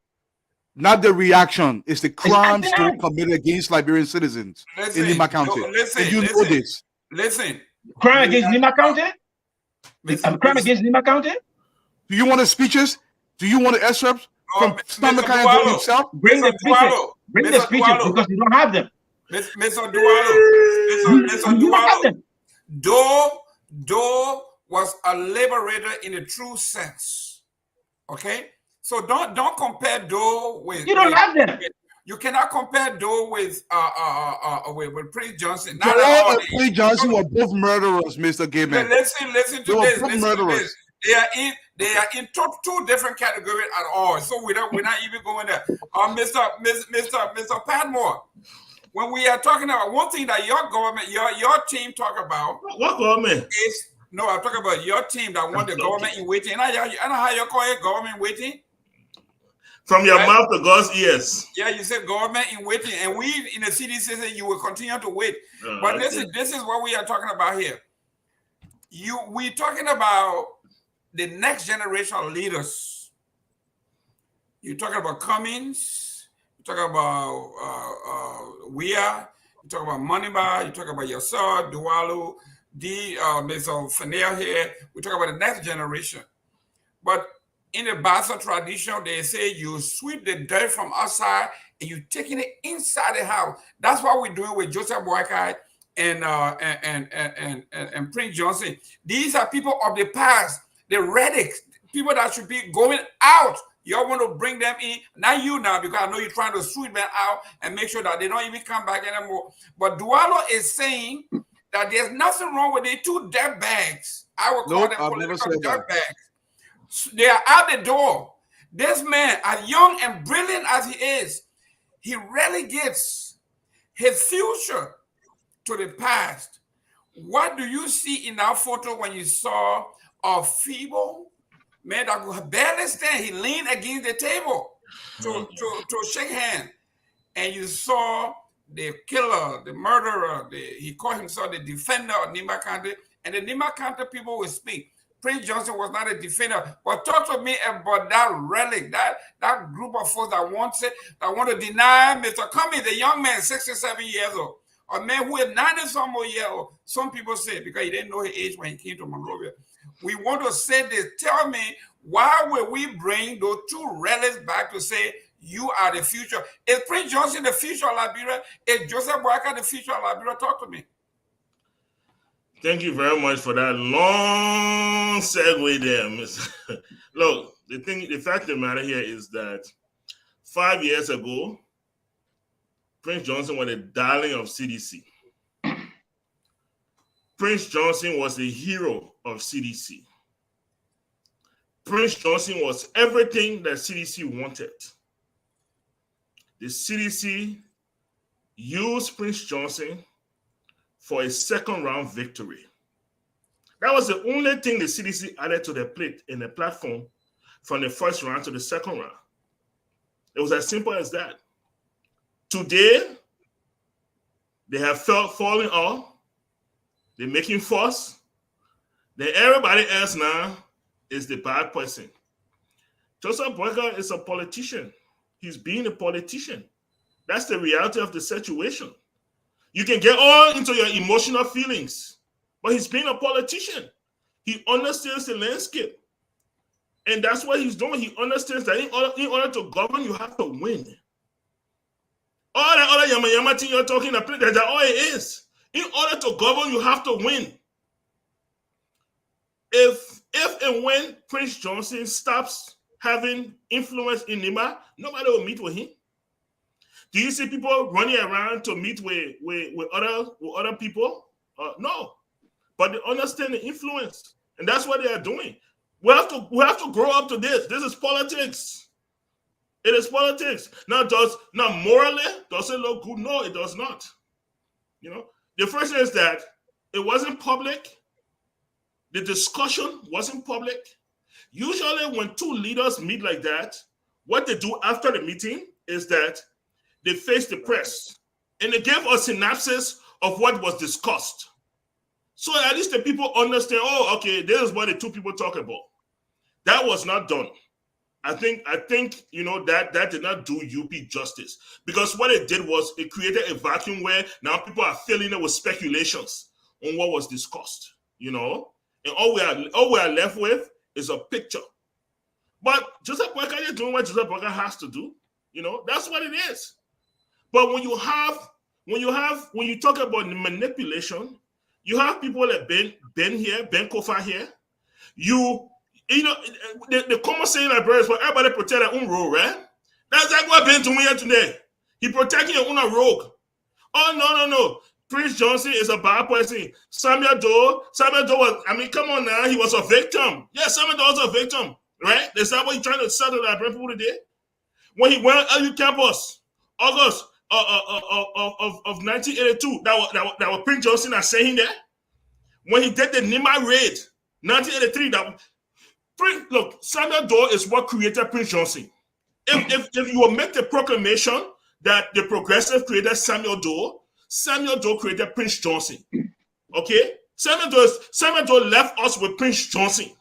Not the reaction. It's the crimes committed against Liberian citizens in Nima County. Did you know this? Listen. Crime against Nima County? Crime against Nima County? Do you want the speeches? Do you want the excerpts from Boakai himself? Bring the speeches. Bring the speeches because you don't have them. Mr. Dualo. Doe was a liberator in a true sense. Okay? So don't compare Doe with. You don't have them. You cannot compare Doe with Prince Johnson. Doe and Prince Johnson were both murderers, Mr. Gayman. Listen to this. Listen to this. They are in two different categories at all. So we're not even going there. Mr. Padmore, when we are talking about one thing that your government, your team talk about. What government? I'm talking about your team that want the government in waiting. I know how you call it, government waiting. From your mouth to God's ears. Yeah, you said government in waiting, and we in the CDC say you will continue to wait. But this is what we are talking about here. We talking about the next generation of leaders. You're talking about Cummings. You're talking about Weah. You're talking about Moneyba. You're talking about yourself, Dualu, Mr. Fanel here. We're talking about the next generation. But in the Bassa tradition, they say you sweep the dirt from outside and you're taking it inside the house. That's what we're doing with Joseph Boakai and Prince Johnson. These are people of the past, the relics, people that should be going out. Y'all want to bring them in, not you now, because I know you're trying to sweep them out and make sure that they don't even come back anymore. But Dualo is saying that there's nothing wrong with the two dirt bags. I would call them political dirt bags. They are out the door. This man, as young and brilliant as he is, he relegates his future to the past. What do you see in that photo when you saw a feeble man that could barely stand? He leaned against the table to shake hands. And you saw the killer, the murderer, he called himself the defender of Nima County. And the Nima County people will speak. Prince Johnson was not a defender, but talk to me about that relic, that group of folks that want to deny Mr. Cummings, the young man, 67 years old, a man who is 90-some more years old. Some people say because he didn't know his age when he came to Monrovia. We want to say this. Tell me, why will we bring those two relics back to say you are the future? Is Prince Johnson the future of Liberia? Is Joseph Boakai the future of Liberia? Talk to me. Thank you very much for that long segue there, Miss. Look, the fact of the matter here is that 5 years ago, Prince Johnson was the darling of CDC. Prince Johnson was the hero of CDC. Prince Johnson was everything that CDC wanted. The CDC used Prince Johnson for a second round victory. That was the only thing the CDC added to the plate in the platform from the first round to the second round. It was as simple as that. Today, they have fallen off. They're making fuss. Then everybody else now is the bad person. Joseph Boakai is a politician. He's being a politician. That's the reality of the situation. You can get all into your emotional feelings, but he's being a politician. He understands the landscape. And that's what he's doing. He understands that in order to govern, you have to win. All that other yama thing you're talking about, that's all it is. In order to govern, you have to win. If If and when Prince Johnson stops having influence in Nima, nobody will meet with him. Do you see people running around to meet with other people? No, but they understand the influence, and that's what they are doing. We have to grow up to this. This is politics. It is politics. Now morally, does it look good? No, it does not. You know, the first thing is that it wasn't public. The discussion wasn't public. Usually, when two leaders meet like that, what they do after the meeting is that they face the press and they give a synopsis of what was discussed. So at least the people understand, oh, okay, this is what the two people talk about. That was not done. I think you know that did not do UP justice, because what it did was it created a vacuum where now people are filling it with speculations on what was discussed, you know, and all we are left with is a picture. But Joseph Boakai is doing what Joseph Boakai has to do, you know, that's what it is. But when you talk about manipulation, you have people like Ben Kofa here. You know, the common saying like brothers, for everybody protect their own rogue, right? That's exactly what Ben doing here today. He protecting your own rogue. Oh no. Prince Johnson is a bad person. Samuel Doe was, I mean, come on now, he was a victim. Yeah, Samuel Doe was a victim, right? Is that what you're trying to settle that people today? When he went on LU campus, August of 1982, that was Prince Johnson are saying that. When he did the Nima raid, 1983, look, Samuel Doe is what created Prince Johnson. If you will make the proclamation that the progressive created Samuel Doe created Prince Johnson. Okay? Samuel Doe left us with Prince Johnson.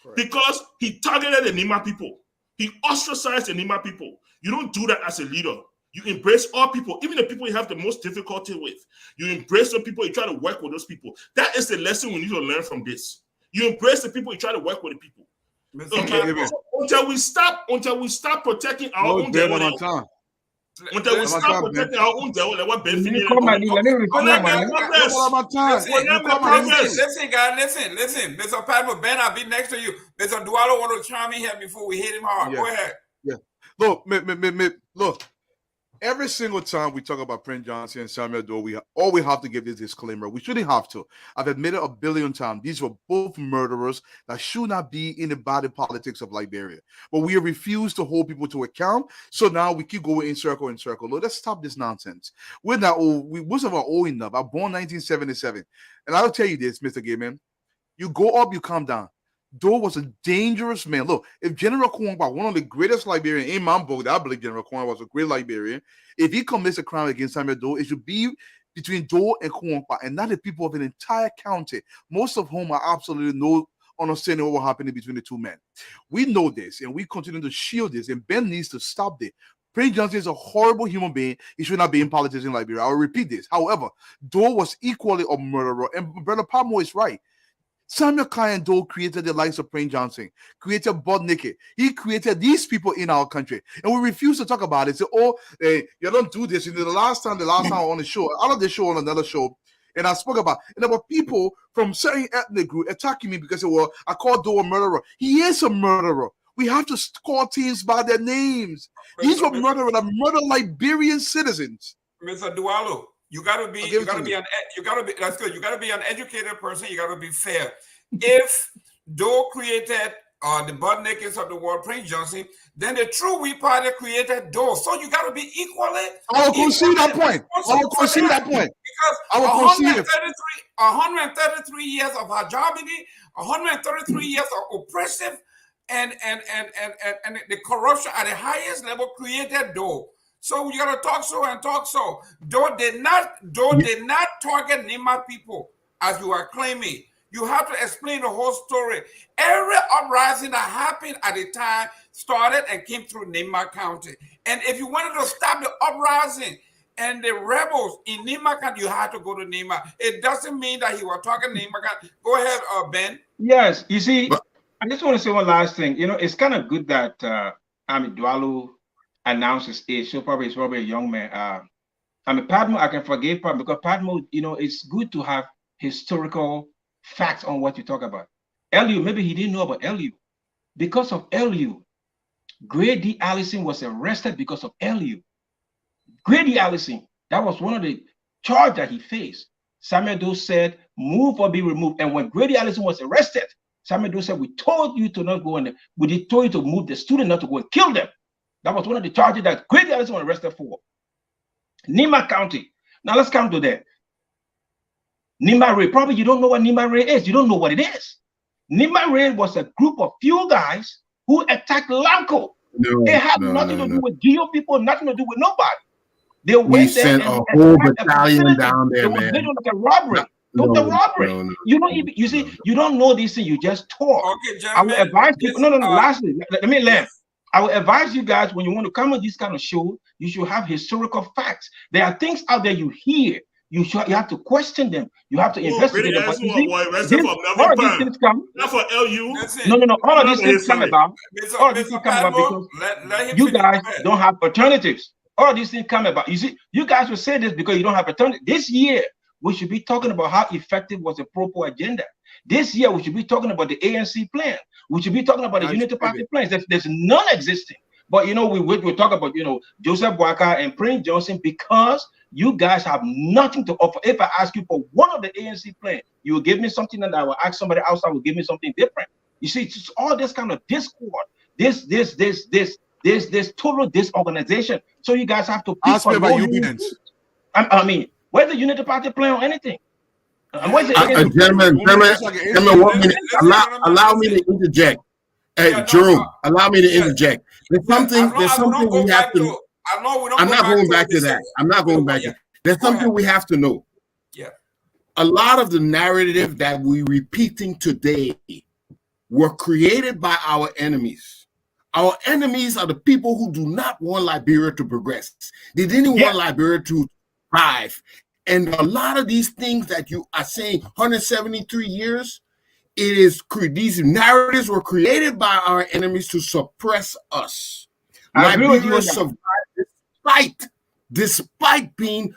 Correct. Because he targeted the Nima people. He ostracized the Nima people. You don't do that as a leader. You embrace all people, even the people you have the most difficulty with. You embrace the people, you try to work with those people. That is the lesson we need to learn from this. You embrace the people, you try to work with the people. Okay? Until we stop protecting our own devil. Until we stop protecting our own devil, like what Ben Listen, guys, listen. Mr. Pat, Ben, I'll be next to you. Mr. Dualo want to chime in here before we hit him hard. Go ahead. Yeah. Look. Every single time we talk about Prince Johnson and Samuel Doe, we have to give this disclaimer. We shouldn't have to. I've admitted 1 billion times these were both murderers that should not be in the body politics of Liberia. But we refuse to hold people to account. So now we keep going in circle. Look, let's stop this nonsense. We're not old. Most of us are old enough. I was born 1977. And I'll tell you this, Mr. Gayman. You go up, you come down. Doe was a dangerous man. Look, if General Kwangba, one of the greatest Liberians in my book, I believe General Kwangba was a great Liberian, if he commits a crime against Samuel Doe, it should be between Doe and Kwangba, and not the people of an entire county, most of whom are absolutely no understanding what was happening between the two men. We know this, and we continue to shield this, and Ben needs to stop this. Prince Johnson is a horrible human being. He should not be in politics in Liberia. I will repeat this. However, Doe was equally a murderer, and Brother Palmo is right. Samuel Kyan Doe created the likes of Prince Johnson, created Bodnike. He created these people in our country. And we refuse to talk about it. Say, you don't do this. The last time on the show, out of the show on another show, and I spoke about, and there were people from certain ethnic group attacking me because I called Doe a murderer. He is a murderer. We have to call teams by their names. These were murderers that murder Liberian citizens. Mr. Dualo. You gotta be that's good. You gotta be an educated person. You gotta be fair. If Doe created the butt nakeds of the world, Prince Johnson, then the true We Party created Doe. So you gotta be equally. I will concede that point. Because 133 years of hijabity, 133 years of oppressive and the corruption at the highest level created Doe. So you gotta talk so. Doe did not target Nima people as you are claiming. You have to explain the whole story. Every uprising that happened at the time started and came through Nima County. And if you wanted to stop the uprising and the rebels in Nima County, you had to go to Nima. It doesn't mean that he was talking Nima County. Go ahead, Ben. Yes, you see, I just want to say one last thing. You know, it's kind of good that Dualu announced his age. So he's probably a young man. Padmo, I can forgive Padmo because Padmo, you know, it's good to have historical facts on what you talk about. LU, maybe he didn't know about LU. Because of LU, Grady Allison was arrested because of LU. Grady Allison, that was one of the charges that he faced. Samuel Doe said, move or be removed. And when Grady Allison was arrested, Samuel Doe said, we told you to not go in there. We told you to move the student, not to go and kill them. That was one of the charges that Grady Allison was arrested for. Nima County. Now let's come to that. Nima Ray. Probably you don't know what Nima Ray is. You don't know what it is. Nima Ray was a group of few guys who attacked Lamco. It had nothing to do with Geo people, nothing to do with nobody. They went there sent and a whole battalion down there, it was man. literally like a robbery. You don't even, you see, you don't know these things, you just talk. Okay, I will advise you, lastly, let me land. Yes. I will advise you guys, when you want to come on this kind of show, you should have historical facts. There are things out there you hear. You have to question them. You have to investigate them. But you see, all of these things come. Not for LU. No. All of these things come about. All of these things come about because you guys don't have alternatives. All of these things come about. You see, you guys will say this because you don't have alternatives. This year, we should be talking about how effective was the Pro agenda. This year, we should be talking about the ANC plan. We should be talking about the Unity Party plans. There's none existing. But you know, we talk about, you know, Joseph Boakai and Prince Johnson, because you guys have nothing to offer. If I ask you for one of the ANC plan, you will give me something, and I will ask somebody else that will give me something different. You see, it's just all this kind of discord, this total disorganization. So you guys have to ask me about UPNs. I mean, where's the Unity Party plan or anything? Gentlemen, 1 minute. Allow me to interject. Jerome, allow me to interject. There's something we have to. I'm not going back to that. I'm not going back. There's something we have to know. Yeah. A lot of the narrative that we're repeating today were created by our enemies. Our enemies are the people who do not want Liberia to progress. They didn't want Liberia to thrive. And a lot of these things that you are saying, 173 years, these narratives were created by our enemies to suppress us. Liberia survived despite being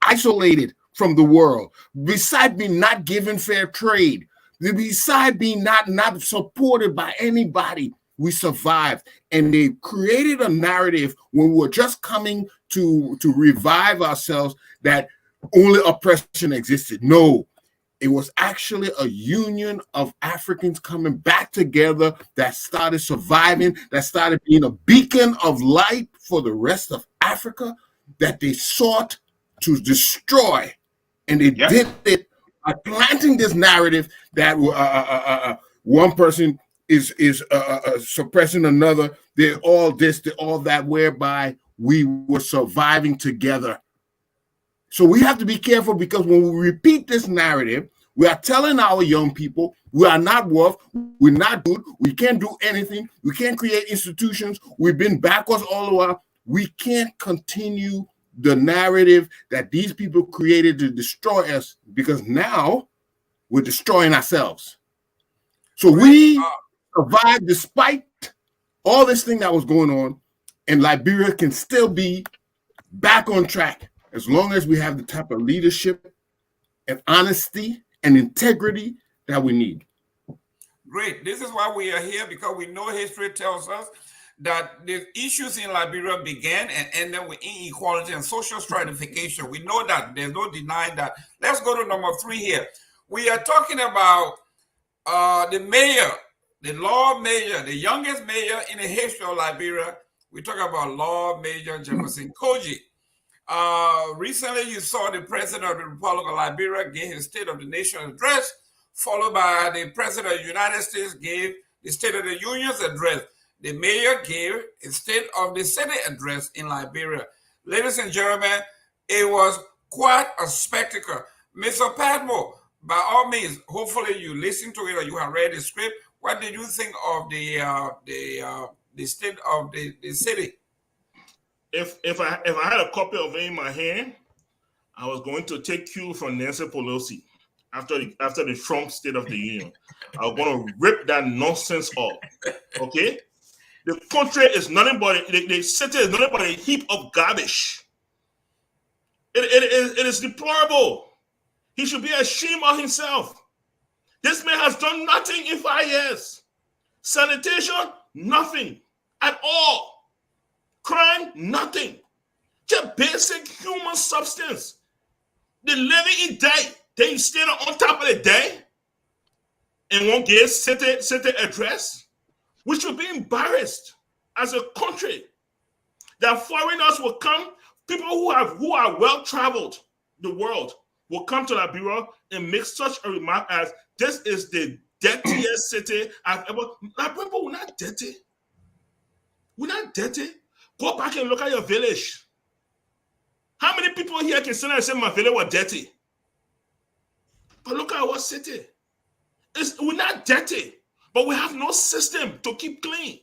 isolated from the world, beside being not given fair trade, beside being not supported by anybody. We survived, and they created a narrative when we were just coming to revive ourselves that only oppression existed. No, it was actually a union of Africans coming back together that started surviving, that started being a beacon of light for the rest of Africa that they sought to destroy. And they did it by planting this narrative that one person is suppressing another. They're all this, they're all that, whereby we were surviving together. So we have to be careful, because when we repeat this narrative, we are telling our young people we are not worth, we're not good, we can't do anything, we can't create institutions, we've been backwards all the while. We can't continue the narrative that these people created to destroy us, because now we're destroying ourselves. So we survived despite all this thing that was going on, and Liberia can still be back on track as long as we have the type of leadership and honesty and integrity that we need. Great. This is why we are here, because we know history tells us that the issues in Liberia began and ended with inequality and social stratification. We know that. There's no denying that. Let's go to number 3 here. We are talking about the mayor, the Lord Mayor, the youngest mayor in the history of Liberia. We talk about Lord Mayor Jefferson Koijee. Recently, you saw the president of the Republic of Liberia give his State of the Nation address, followed by the president of the United States gave the State of the Union's address. The mayor gave a State of the City address in Liberia. Ladies and gentlemen, it was quite a spectacle. Mr. Padmore, by all means, hopefully you listened to it or you have read the script. What did you think of the State of the City? If I had a copy of it in my hand, I was going to take cue from Nancy Pelosi after the Trump State of the Union. I was going to rip that nonsense off. Okay, the country is nothing but the city is nothing but a heap of garbage. It is deplorable. He should be ashamed of himself. This has done nothing in 5 years. Sanitation, nothing at all. Crime, nothing. Just basic human substance. The living in day. Then you stand on top of the day and won't get city address. We should be embarrassed as a country that foreigners will come. People who are well traveled, the world, will come to Liberia and make such a remark as, this is the dirtiest city I've ever. Liberia, we're not dirty. We're not dirty. Go back and look at your village. How many people here can stand and say my village was dirty? But look at our city. We're not dirty, but we have no system to keep clean.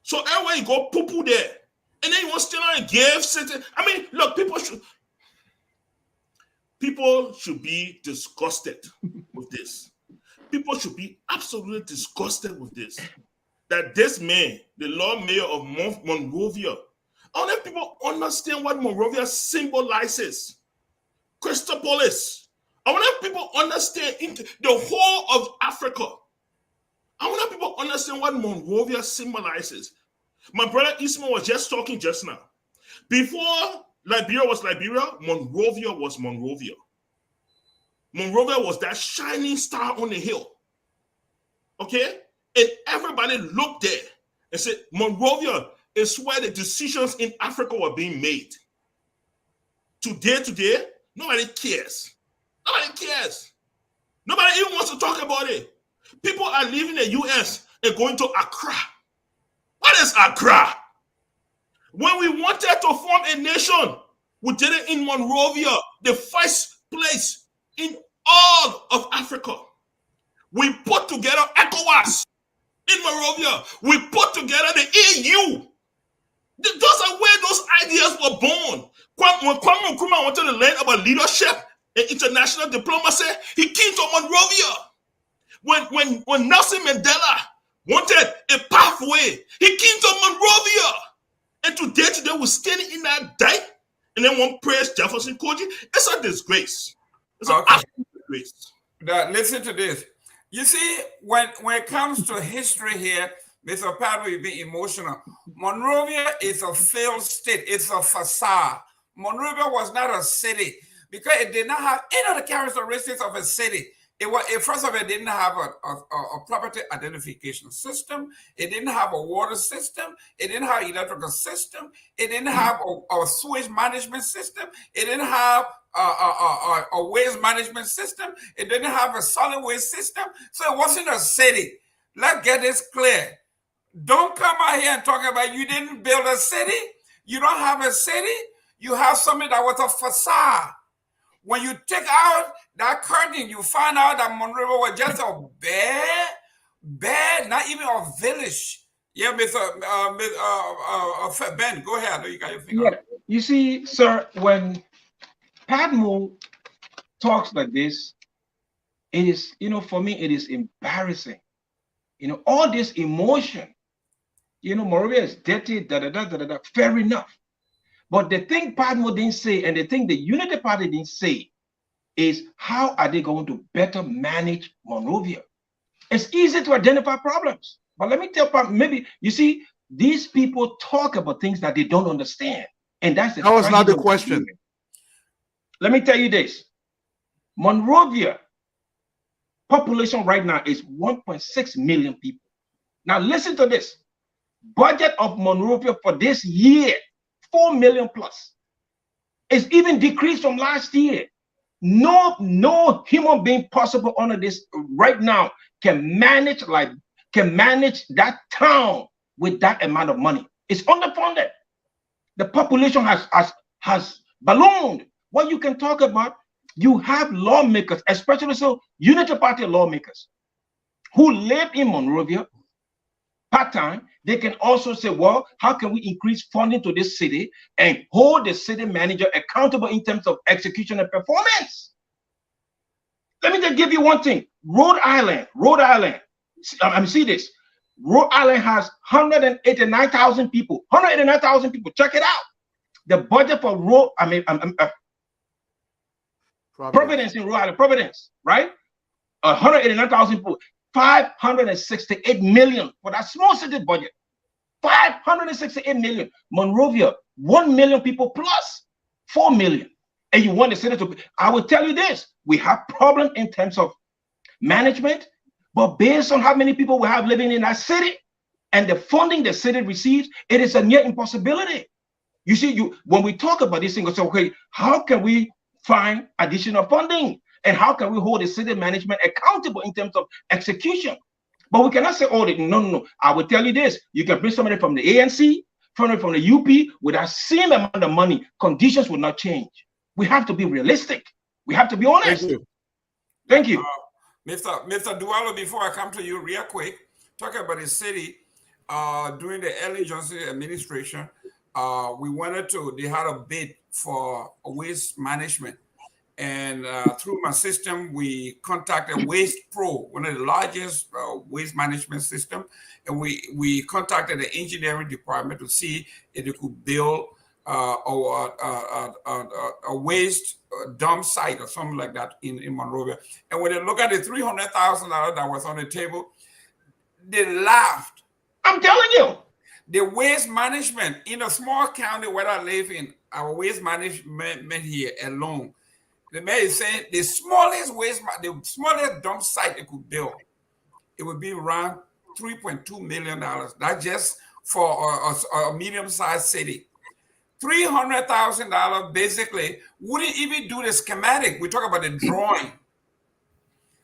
So everywhere you go, poo-poo there. And then you want to stand and give city. I mean, look, people should be disgusted with this. People should be absolutely disgusted with this. That this man, the Lord Mayor of Monrovia, I want people understand what Monrovia symbolizes. Christopolis. I want people understand the whole of Africa. I want people understand what Monrovia symbolizes. My brother Eastman was just talking just now. Before Liberia was Liberia, Monrovia was Monrovia. Monrovia was that shining star on the hill. Okay? And everybody looked there and said, Monrovia is where the decisions in Africa were being made. Today, nobody cares. Nobody cares. Nobody even wants to talk about it. People are leaving the US and going to Accra. What is Accra? When we wanted to form a nation, we did it in Monrovia, the first place in all of Africa. We put together ECOWAS in Monrovia. We put together the EU. Those are where those ideas were born. When Kwame Nkrumah wanted to learn about leadership and international diplomacy, he came to Monrovia. When Nelson Mandela wanted a pathway, he came to Monrovia. And today we're standing in that day, and then one praise Jefferson Koijee. It's a disgrace. It's an absolute disgrace. Listen to this. You see, when it comes to history here, Mr. Pat will be emotional. Monrovia is a failed state. It's a facade. Monrovia was not a city because it did not have any of the characteristics of a city. First of all, it didn't have a property identification system. It didn't have a water system. It didn't have an electrical system. It didn't have a sewage management system. It didn't have a waste management system. It didn't have a solid waste system. So it wasn't a city. Let's get this clear. Don't come out here and talk about you didn't build a city. You don't have a city. You have something that was a facade. When you take out that curtain, you find out that Monrovia was just a bad, not even a village. Yeah, Mr. Ben, go ahead. You got your finger. Yeah, you see, sir, when Padmo talks like this, it is, for me, it is embarrassing. All this emotion, Monrovia is dirty, fair enough. But the thing Padmo didn't say, and the thing the Unity Party didn't say, is how are they going to better manage Monrovia? It's easy to identify problems. But let me tell you, maybe, you see, these people talk about things that they don't understand. And that was not the question. Let me tell you this. Monrovia population right now is 1.6 million people. Now listen to this. Budget of Monrovia for this year, 4 million plus. It's even decreased from last year. No human being possible under this right now can manage that town with that amount of money. It's underfunded. The population has ballooned. What you can talk about, you have lawmakers, especially so Unity Party lawmakers, who live in Monrovia part-time. They can also say, well, how can we increase funding to this city and hold the city manager accountable in terms of execution and performance? Let me just give you one thing. Rhode Island, see this. Rhode Island has 189,000 people. 189,000 people. Check it out. The budget for Providence in Rhode Island, Providence, right? 189,000 people, 568 million for that small city budget. 568 million. Monrovia, 1 million people plus 4 million. And you want the city to, I will tell you this, we have problem in terms of management, but based on how many people we have living in that city and the funding the city receives, it is a near impossibility. You see, when we talk about this thing, we say, okay, how can we find additional funding? And how can we hold the city management accountable in terms of execution? But we cannot say, oh, no. I will tell you this. You can bring somebody from the ANC, from the UP, with that same amount of money. Conditions will not change. We have to be realistic. We have to be honest. Thank you. Mr. Dualo, before I come to you real quick, talking about the city, during the Ellen Johnson administration, they had a bid for waste management. And through my system, we contacted Waste Pro, one of the largest waste management system. And we contacted the engineering department to see if they could build a waste dump site or something like that in Monrovia. And when they look at the $300,000 that was on the table, they laughed. I'm telling you. The waste management in a small county where I live in, our waste management here alone, the mayor is saying the smallest dump site they could build, it would be around $3.2 million. That's just for a medium-sized city. $300,000 basically wouldn't even do the schematic. We talk about the drawing.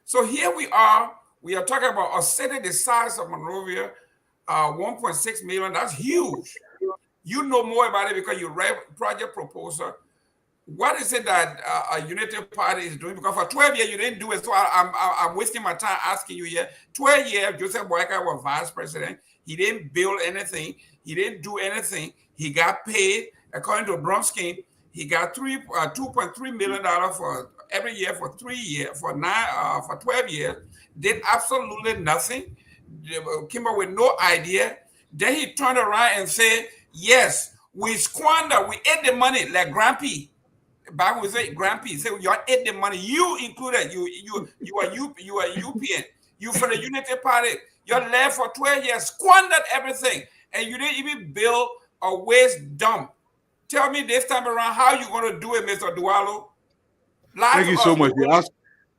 So here we are talking about a city the size of Monrovia, 1.6 million. That's huge. You know more about it because you read project proposal. What is it that a United Party is doing? Because for 12 years, you didn't do it. So I'm wasting my time asking you here. 12 years, Joseph Boakai was vice president. He didn't build anything. He didn't do anything. He got paid. According to Bromsky, he got $2.3 million for every year for 3 years, for 12 years. Did absolutely nothing. Came up with no idea. Then he turned around and said, yes, we squander. We ate the money like Grampy. Back when we say Grampy, say you ate the money. You included. You are UPN. You for the Unity Party. You're left for 12 years, squandered everything, and you didn't even build a waste dump. Tell me this time around how you going to do it, Mr. Dualo. Thank you so much.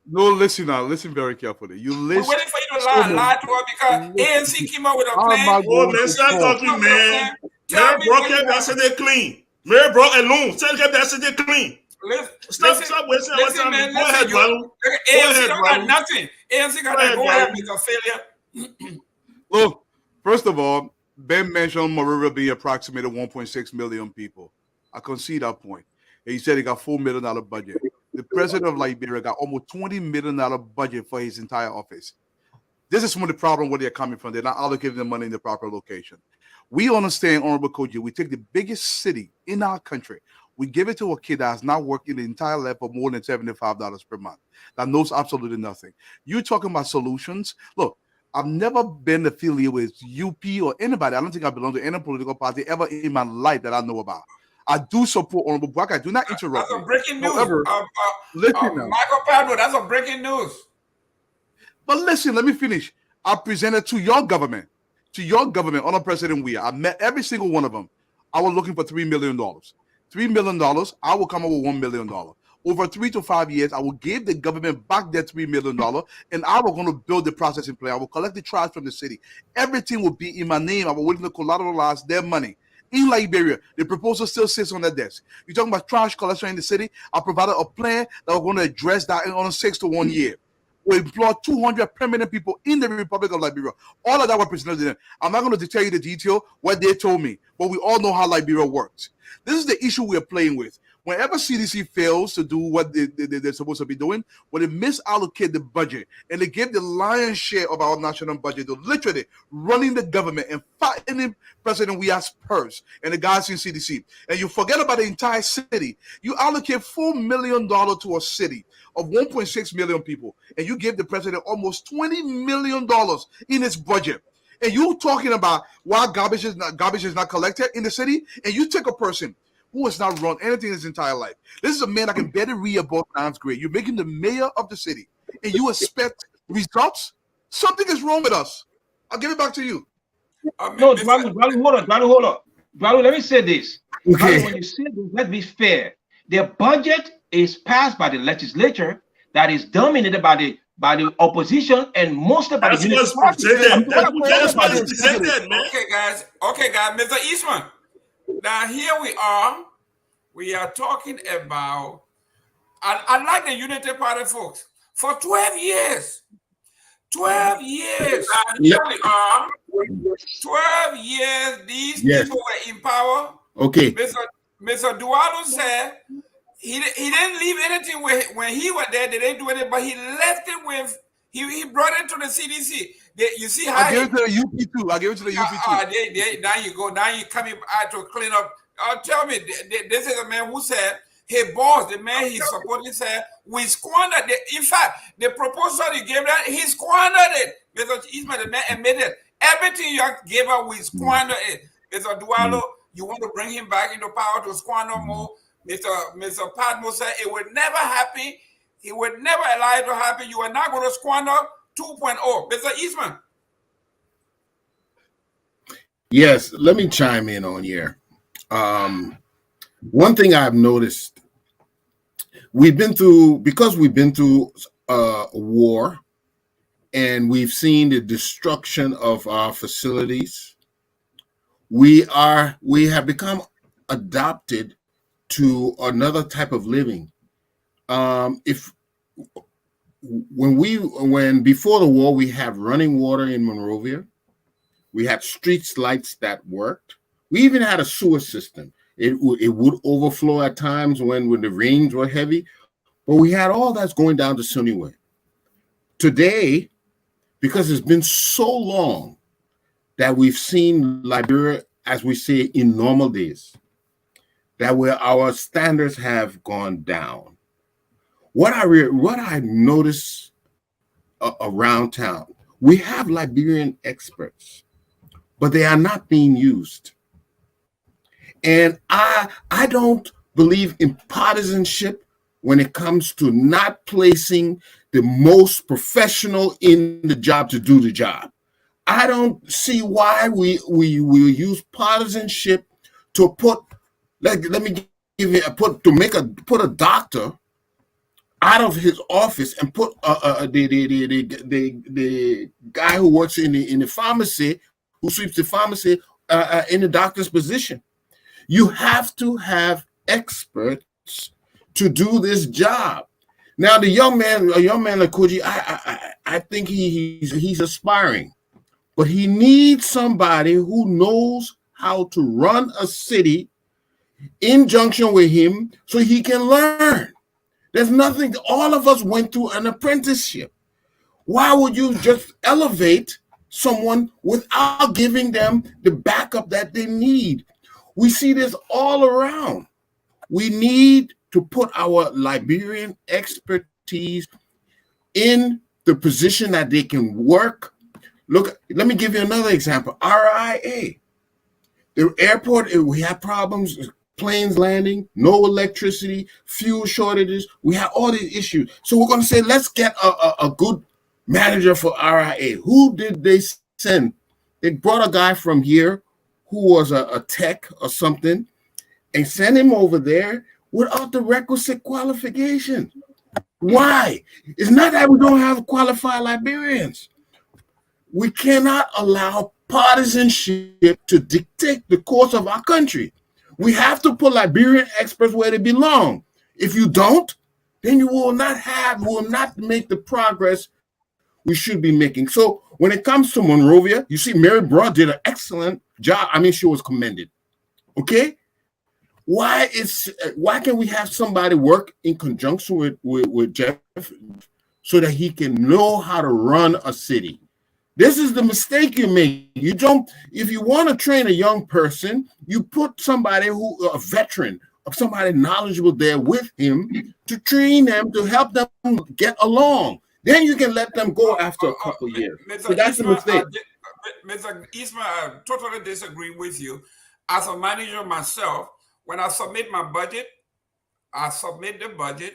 No, listen now. Listen very carefully. You listen. We're waiting for you to lie to us because ANC came up with a plan. Oh, man, stop talking, man. Mayor Brock kept that city clean. Mayor Brock alone kept that city clean. Stop wasting our time. Man, go ahead, Walu. ANC don't got nothing. ANC got that. Go ahead, Mr. Failure. Look, first of all, Ben mentioned Monrovia being approximately 1.6 million people. I concede that point. And he said he got $4 million budget. The president of Liberia got almost $20 million budget for his entire office. This is some of the problem where they're coming from. They're not allocating the money in the proper location. We understand, Honorable Koijee, we take the biggest city in our country. We give it to a kid that has not worked in the entire life for more than $75 per month. That knows absolutely nothing. You're talking about solutions. Look, I've never been affiliated with UP or anybody. I don't think I belong to any political party ever in my life that I know about. I do support Honorable Boakai. Do not interrupt me. That's a breaking news. However, Michael Padua, that's a breaking news. But listen, let me finish. I presented to your government, Honorable President Weah. I met every single one of them. I was looking for $3 million. $3 million, I will come up with $1 million. Over 3 to 5 years, I will give the government back that $3 million, and I was going to build the process in place. I will collect the trash from the city. Everything will be in my name. I will willing to collateralize their money. In Liberia, the proposal still sits on their desk. You're talking about trash collection in the city. I provided a plan that we're going to address that in on 6 to 1 year. We employ 200 permanent people in the Republic of Liberia. All of that was presented to them. I'm not going to tell you the detail, what they told me, but we all know how Liberia works. This is the issue we're playing with. Whenever CDC fails to do what they're supposed to be doing, when they misallocate the budget and they give the lion's share of our national budget to literally running the government and fighting President Weah's purse and the guys in CDC, and you forget about the entire city, you allocate $4 million to a city of 1.6 million people, and you give the president almost $20 million in his budget. And you talking about why garbage is not collected in the city, and you take a person who has not run anything in his entire life. This is a man that can barely read above 9th grade. You make him the mayor of the city, and you expect results, something is wrong with us. I'll give it back to you. No, Dwalu, hold on. Dwalu, let me say this. Okay. Dwalu, when you say this, let's be fair. The budget is passed by the legislature that is dominated by the opposition and mostly by That's the unity what's party. presented. That's what is presented, man. Okay, guys, Mr. Eastman. Now here we are. We are talking about, I like the Unity Party folks. For 12 years. 12 years. Here we are. 12 years. These people were in power. Okay. Mr. Dualu said he didn't leave anything when he was there. They didn't do anything, but he left it with, he brought it to the CDC. You see how I gave it to the UP too. I gave it to the UP too. Now you go. Now you coming out to clean up. Tell me, this is a man who said his boss, the man he supported, said we squandered it. In fact, the proposal he gave that he squandered it. Mr. Eastman, the man admitted everything you gave up, we squandered it. Mr. Dualo, you want to bring him back into power to squander more? Mr. Padmo said it would never happen. He would never allow it to happen. You are not going to squander 2.0. Mr. Eastman. Yes, let me chime in on here. One thing I've noticed, we've been through a war, and we've seen the destruction of our facilities. We have become adopted to another type of living. When before the war, we had running water in Monrovia. We had street lights that worked. We even had a sewer system. It would overflow at times when the rains were heavy, but we had all that's going down to Sunniway. Today, because it's been so long that we've seen Liberia, as we say, in normal days, that where our standards have gone down. What I notice around town, we have Liberian experts, but they are not being used. And I don't believe in partisanship when it comes to not placing the most professional in the job to do the job. I don't see why we will use partisanship to put, let me give you put a doctor out of his office and put the guy who works in the pharmacy, who sweeps the pharmacy, in the doctor's position. You have to have experts to do this job. Now, a young man like Koijee, I think he's aspiring, but he needs somebody who knows how to run a city in junction with him so he can learn. There's nothing, all of us went through an apprenticeship. Why would you just elevate someone without giving them the backup that they need? We see this all around. We need to put our Liberian expertise in the position that they can work. Look, let me give you another example. RIA. The airport, we have problems, planes landing, no electricity, fuel shortages. We have all these issues. So we're going to say, let's get a good manager for RIA. Who did they send? They brought a guy from here who was a tech or something and sent him over there without the requisite qualifications. Why? It's not that we don't have qualified Liberians. We cannot allow partisanship to dictate the course of our country. We have to put Liberian experts where they belong. If you don't, then you will not make the progress we should be making. So when it comes to Monrovia, you see Mary Broad did an excellent job. I mean, she was commended. Okay? Why can we have somebody work in conjunction with Jeff so that he can know how to run a city? This is the mistake you make. You don't, if you want to train a young person, you put somebody a veteran, somebody knowledgeable there with him to train them, to help them get along. Then you can let them go after a couple of years. So that's the mistake. Mr. Eastman, I totally disagree with you. As a manager myself, when I submit my budget, I submit the budget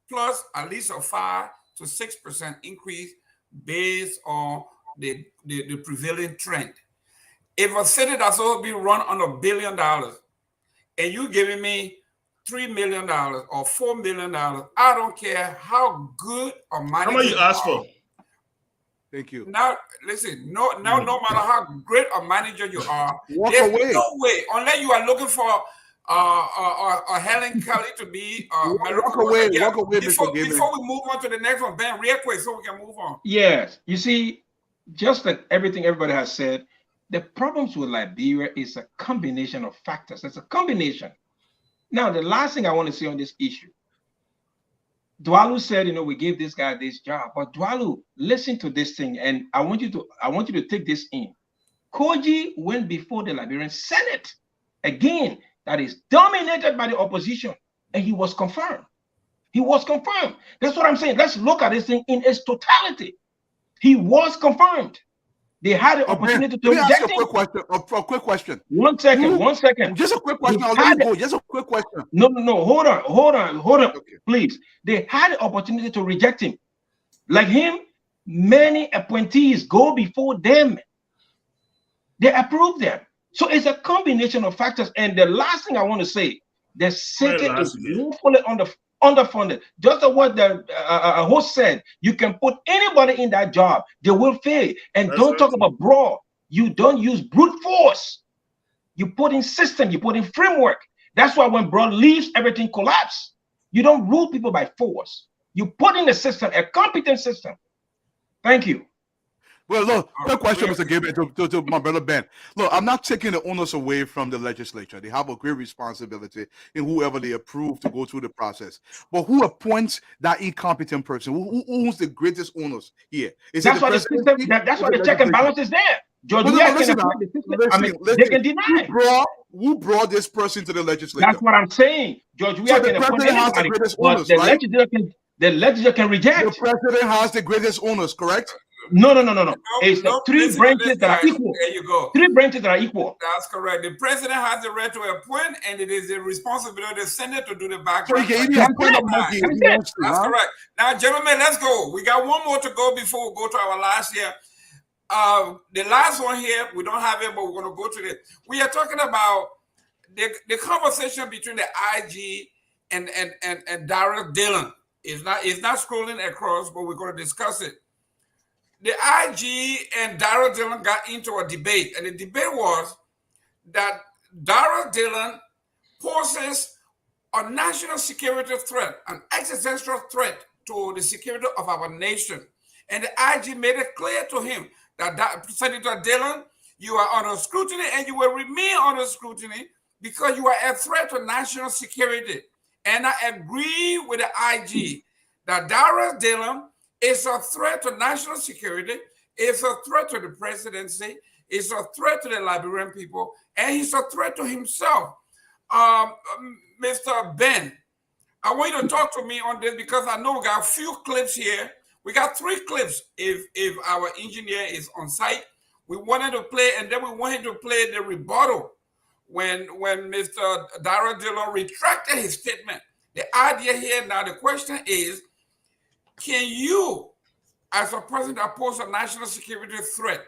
plus at least a 5 to 6% increase based on the prevailing trend. If a city that's supposed to be run on $1 billion and you giving me $3 million or $4 million, I don't care how good or manager how much you ask for. Thank you. Now, listen, no matter how great a manager you are, Walk there's away. no way, unless you are looking for Helen Kelly to be walk away, before Mr. Gaiman. Before we move on to the next one, Ben, real quick, so we can move on. Yes, you see, just like everything everybody has said, the problems with Liberia is a combination of factors. It's a combination. Now, the last thing I want to say on this issue, Dwalu said, we gave this guy this job, but Dwalu, listen to this thing, and I want you to take this in. Koijee went before the Liberian Senate, again, that is dominated by the opposition, and he was confirmed. He was confirmed. That's what I'm saying. Let's look at this thing in its totality. He was confirmed. They had the opportunity to reject him. A quick question. One second. Just a quick question. I'll let you go. Just a quick question. No. Hold on. Okay. Please. They had the opportunity to reject him. Like him, many appointees go before them. They approve them. So it's a combination of factors. And the last thing I want to say, the city is woefully underfunded. Just like what the host said, you can put anybody in that job, they will fail. And don't talk about brawl. You don't use brute force. You put in system, you put in framework. That's why when brawl leaves, everything collapses. You don't rule people by force. You put in a system, a competent system. Thank you. Well, look, quick question, Mr. Gaiman, to my brother Ben. Look, I'm not taking the onus away from the legislature. They have a great responsibility in whoever they approve to go through the process. But who appoints that incompetent person? Who owns the greatest onus here? That's why the system. That's why the check and balance is there. George, they can deny. Who brought this person to the legislature? That's what I'm saying. George, we can appoint anybody, but the legislature can reject. The president has the greatest onus, correct? No. It's three branches that are equal. There you go. Three branches that are equal. That's correct. The president has the right to appoint, and it is the responsibility of the Senate to do the background. So that's correct. Now, gentlemen, let's go. We got one more to go before we go to our last year. The last one here, we don't have it, but we're going to go to it. We are talking about the conversation between the IG and Darrell Dillon. It's not scrolling across, but we're going to discuss it. The IG and Darrell Dillon got into a debate, and the debate was that Darrell Dillon poses a national security threat, an existential threat to the security of our nation. And the IG made it clear to him that Senator Dillon, you are under scrutiny, and you will remain under scrutiny because you are a threat to national security. And I agree with the IG that Darrell Dillon is a threat to national security, it's a threat to the presidency, it's a threat to the Liberian people, and he's a threat to himself. Mr. Ben, I want you to talk to me on this because I know we got a few clips here. We got 3 clips if our engineer is on site. We wanted to play, and then we wanted to play the rebuttal when Mr. Darrell Dillon retracted his statement. The idea here now, the question is, can you, as a person that poses a national security threat,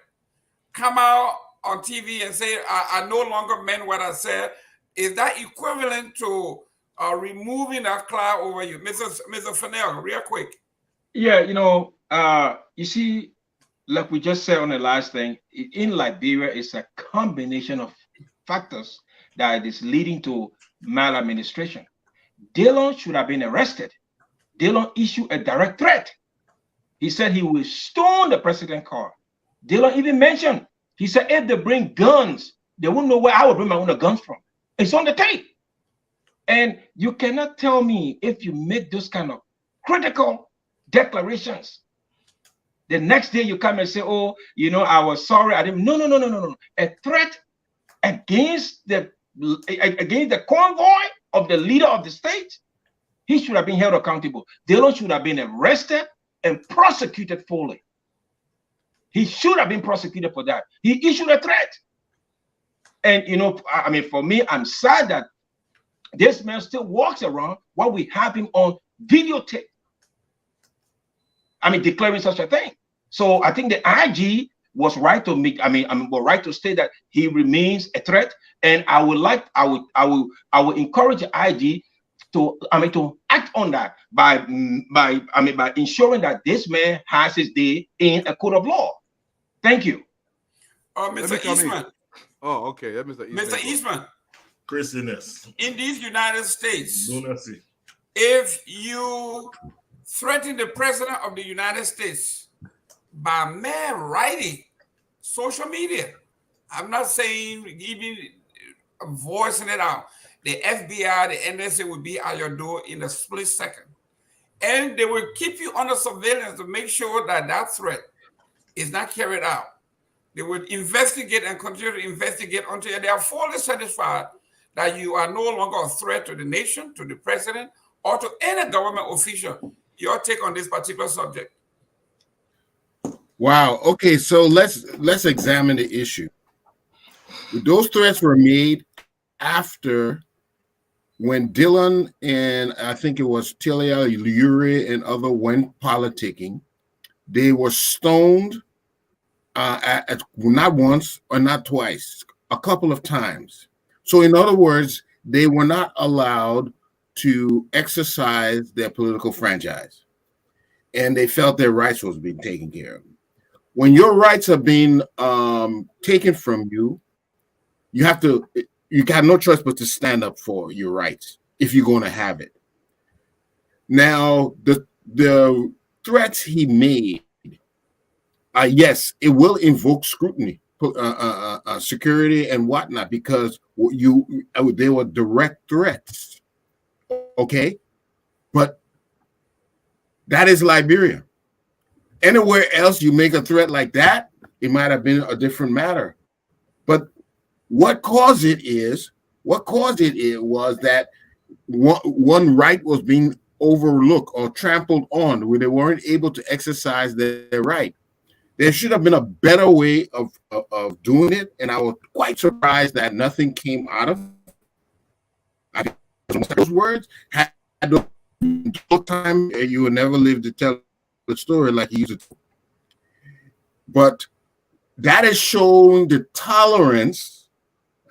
come out on TV and say, I no longer meant what I said? Is that equivalent to removing that cloud over you? Mr. Fennell, real quick. Yeah, you see, like we just said on the last thing, in Liberia, it's a combination of factors that is leading to maladministration. Dillon should have been arrested. Dillon issued a direct threat. He said he will stone the president's car. Dillon even mentioned, he said, if they bring guns, they won't know where I would bring my own guns from. It's on the tape. And you cannot tell me if you make those kind of critical declarations, the next day you come and say, oh, I was sorry. I didn't. No. A threat against the convoy of the leader of the state. He should have been held accountable. Dillon should have been arrested and prosecuted fully. He should have been prosecuted for that. He issued a threat. And, for me, I'm sad that this man still walks around while we have him on videotape. declaring such a thing. So I think the IG was right to make, was right to state that he remains a threat. And I would encourage the IG to act on that by ensuring that this man has his day in a court of law. Thank you. Mr. Eastman. Oh, okay. Mr. Eastman. Mr. Eastman. Craziness. In these United States, Lunacy. If you threaten the president of the United States by mere writing, social media, I'm not saying even voicing it out, the FBI, the NSA will be at your door in a split second. And they will keep you under surveillance to make sure that that threat is not carried out. They will investigate and continue to investigate until they are fully satisfied that you are no longer a threat to the nation, to the president, or to any government official. Your take on this particular subject? Wow. Okay, so let's examine the issue. Those threats were made after when Dylan and I think it was Talia Uri and other went politicking. They were stoned not once or not twice, a couple of times. So in other words, they were not allowed to exercise their political franchise, and they felt their rights was being taken care of. When your rights are being taken from you, you got no choice but to stand up for your rights if you're going to have it. Now, the threats he made, yes, it will invoke scrutiny, security and whatnot, because they were direct threats. Okay, but that is Liberia. Anywhere else you make a threat like that, it might have been a different matter. But what caused it was that one right was being overlooked or trampled on, where they weren't able to exercise their right. There should have been a better way of doing it, and I was quite surprised that nothing came out of it. Those words had no time, you would never live to tell the story like he used to. But that is showing the tolerance,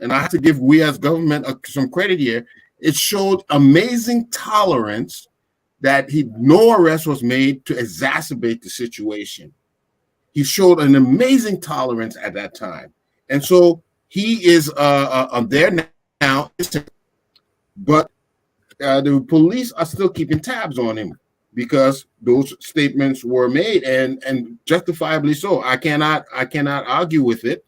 and I have to give we as government some credit here. It showed amazing tolerance that no arrest was made to exacerbate the situation. He showed an amazing tolerance at that time, and so he is there now. But the police are still keeping tabs on him because those statements were made, and justifiably so. I cannot argue with it.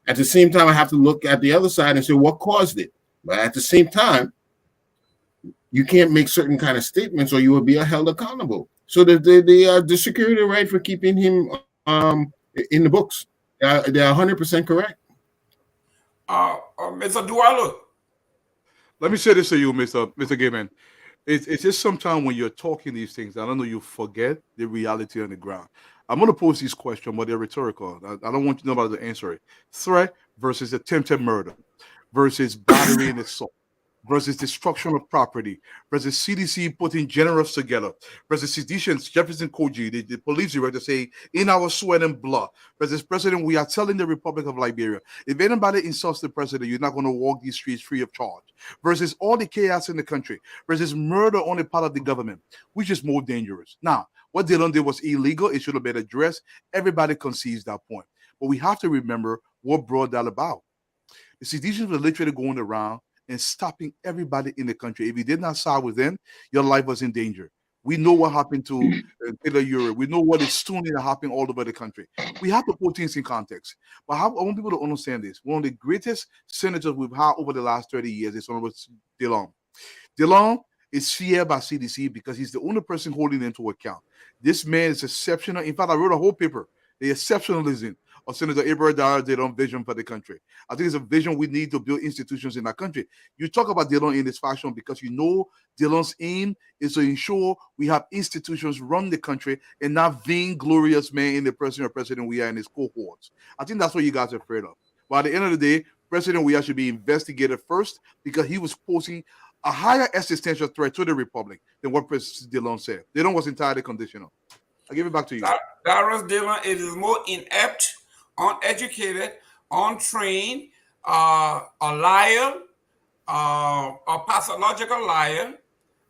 At the same time, I have to look at the other side and say what caused it. But at the same time, you can't make certain kind of statements, or you will be held accountable. So the security right for keeping him in the books, they're 100% correct. Mr. Dualo. Let me say this to you, Mr. Gayman. It's just sometimes when you're talking these things, I don't know, you forget the reality on the ground. I'm going to pose these questions, but they're rhetorical. I don't want nobody to answer it. Threat versus attempted murder versus battery and assault versus destruction of property versus CDC putting generals together versus seditions, Jefferson Koijee, the police director, say, in our sweat and blood versus president, we are telling the Republic of Liberia, if anybody insults the president, you're not going to walk these streets free of charge versus all the chaos in the country versus murder on the part of the government, which is more dangerous. Now, what Dylan did was illegal. It should have been addressed. Everybody concedes that point. But we have to remember what brought that about. The seditions were literally going around and stopping everybody in the country. If you did not side with them, your life was in danger. We know what happened to Taylor Europe. We know what is soon to happen all over the country. We have to put things in context. But I want people to understand this. One of the greatest senators we've had over the last 30 years is Honorable Dylan. Dylan is feared by CDC because he's the only person holding them to account. This man is exceptional. In fact, I wrote a whole paper, the exceptionalism of Senator Abraham Dylan's vision for the country. I think it's a vision we need to build institutions in our country. You talk about Dylan in this fashion because you know Dylan's aim is to ensure we have institutions run the country and not vainglorious man in the person or president we are in his cohorts. I think that's what you guys are afraid of. But at the end of the day, President we should be investigated first because he was posing a higher existential threat to the Republic than what President Dylan said. Dylan was entirely conditional. I give it back to you. Darius Dillon is more inept, uneducated, untrained, a liar, a pathological liar,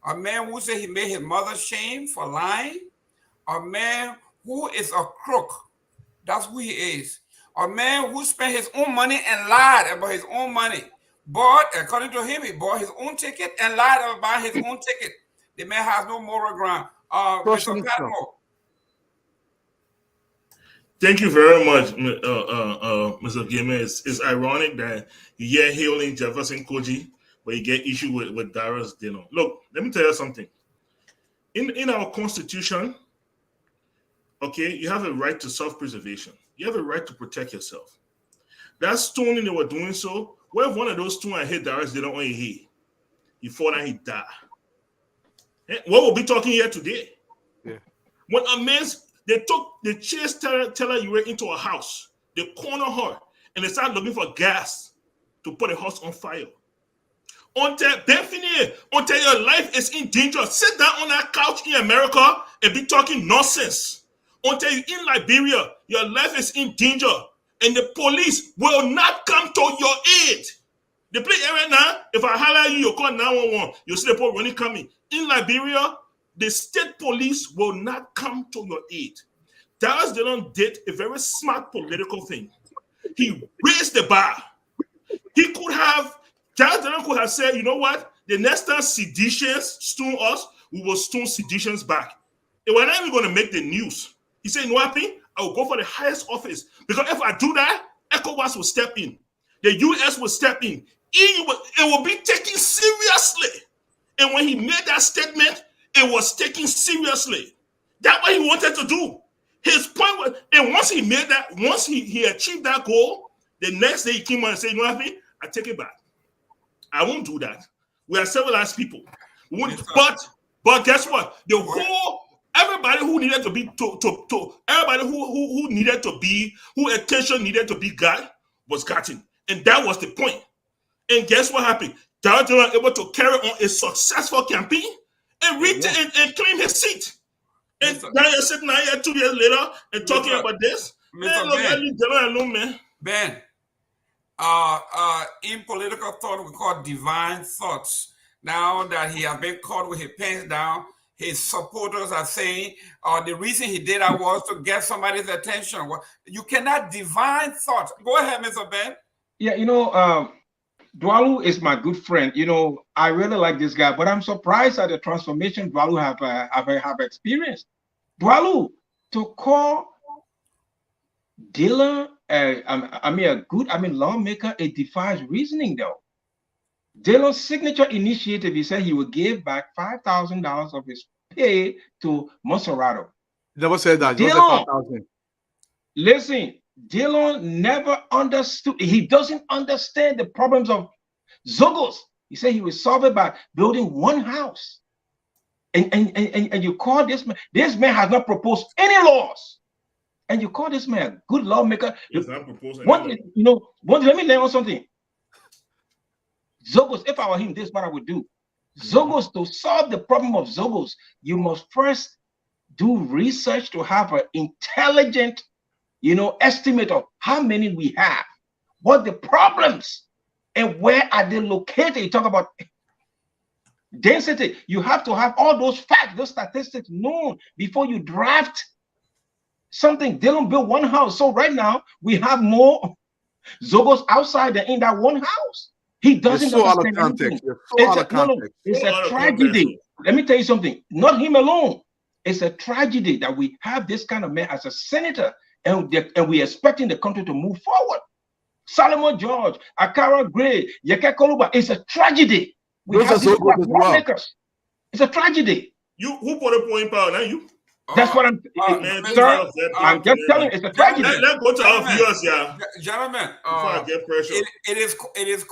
a man who said he made his mother shame for lying, a man who is a crook. That's who he is. A man who spent his own money and lied about his own money. Bought, according to him, he bought his own ticket and lied about his own ticket. The man has no moral ground. Mr. Padmore. Thank you very much, Mr. Gamer. It's ironic that you hear hailing Jefferson Koijee, but you get issue with Darius Dillon. Look, let me tell you something. In our Constitution, okay, you have a right to self-preservation. You have a right to protect yourself. That stoning they were doing so, what if one of those two and hit Darius Dillon on your head? He fall and he die. What we'll be talking here today? Yeah. When a man's they chased Teller Ure into a house, they corner her, and they started looking for gas to put the house on fire. Until your life is in danger, sit down on that couch in America and be talking nonsense. Until you're in Liberia, your life is in danger, and the police will not come to your aid. They play right now. If I holler you call 911. You see the police running coming. In Liberia, the state police will not come to your aid. Darius Dillon did a very smart political thing. He raised the bar. Darius Dillon could have said, you know what? The next time seditions stone us, we will stone seditions back. They were not even going to make the news. He said, you know what? I will go for the highest office. Because if I do that, ECOWAS will step in. The US will step in. It will be taken seriously. And when he made that statement, it was taken seriously. That's what he wanted to do. His point was, and once he made that, once he achieved that goal, the next day he came on and said, you know what? I take it back. I won't do that. We are civilized people. But guess what? Everybody who needed to be everybody who needed to be, who attention needed to be got was gotten. And that was the point. And guess what happened? Darius Dillon was able to carry on a successful campaign and and claim his seat. And now you're sitting here 2 years later and talking about this. Ben, in political thought, we call divine thoughts. Now that he has been caught with his pants down, his supporters are saying the reason he did that was to get somebody's attention. You cannot divine thoughts. Go ahead, Mr. Ben. Yeah, Dwalu is my good friend. I really like this guy, but I'm surprised at the transformation Dwalu have experienced. Dwalu, to call Dillon, lawmaker, it defies reasoning, though. Dillon's signature initiative, he said he would give back $5,000 of his pay to Monserrato. Never said that. Dillon, listen, Dillon never understood. He doesn't understand the problems of Zogos. He said he will solve it by building one house. And you call this man has not proposed any laws. And you call this man a good lawmaker. He's not proposing. Let me learn something. Zogos, if I were him, this is what I would do. Zogos, to solve the problem of Zogos, you must first do research to have an intelligent, estimate of how many we have, what the problems, and where are they located. You talk about density. You have to have all those facts, those statistics known before you draft something. Dillon built one house. So right now, we have more Zogos outside than in that one house. He doesn't understand anything. It's a tragedy. Let me tell you something. Not him alone. It's a tragedy that we have this kind of man as a senator, and we're expecting the country to move forward. Solomon George, Akara Gray, Yeke Koluba. It's a tragedy. We have these lawmakers. It's a tragedy. Who put a point power? Now you. That's what I'm sir. I'm just telling you, it's a tragedy. Let's go to our viewers, yeah. Gentlemen, before I get pressure. It is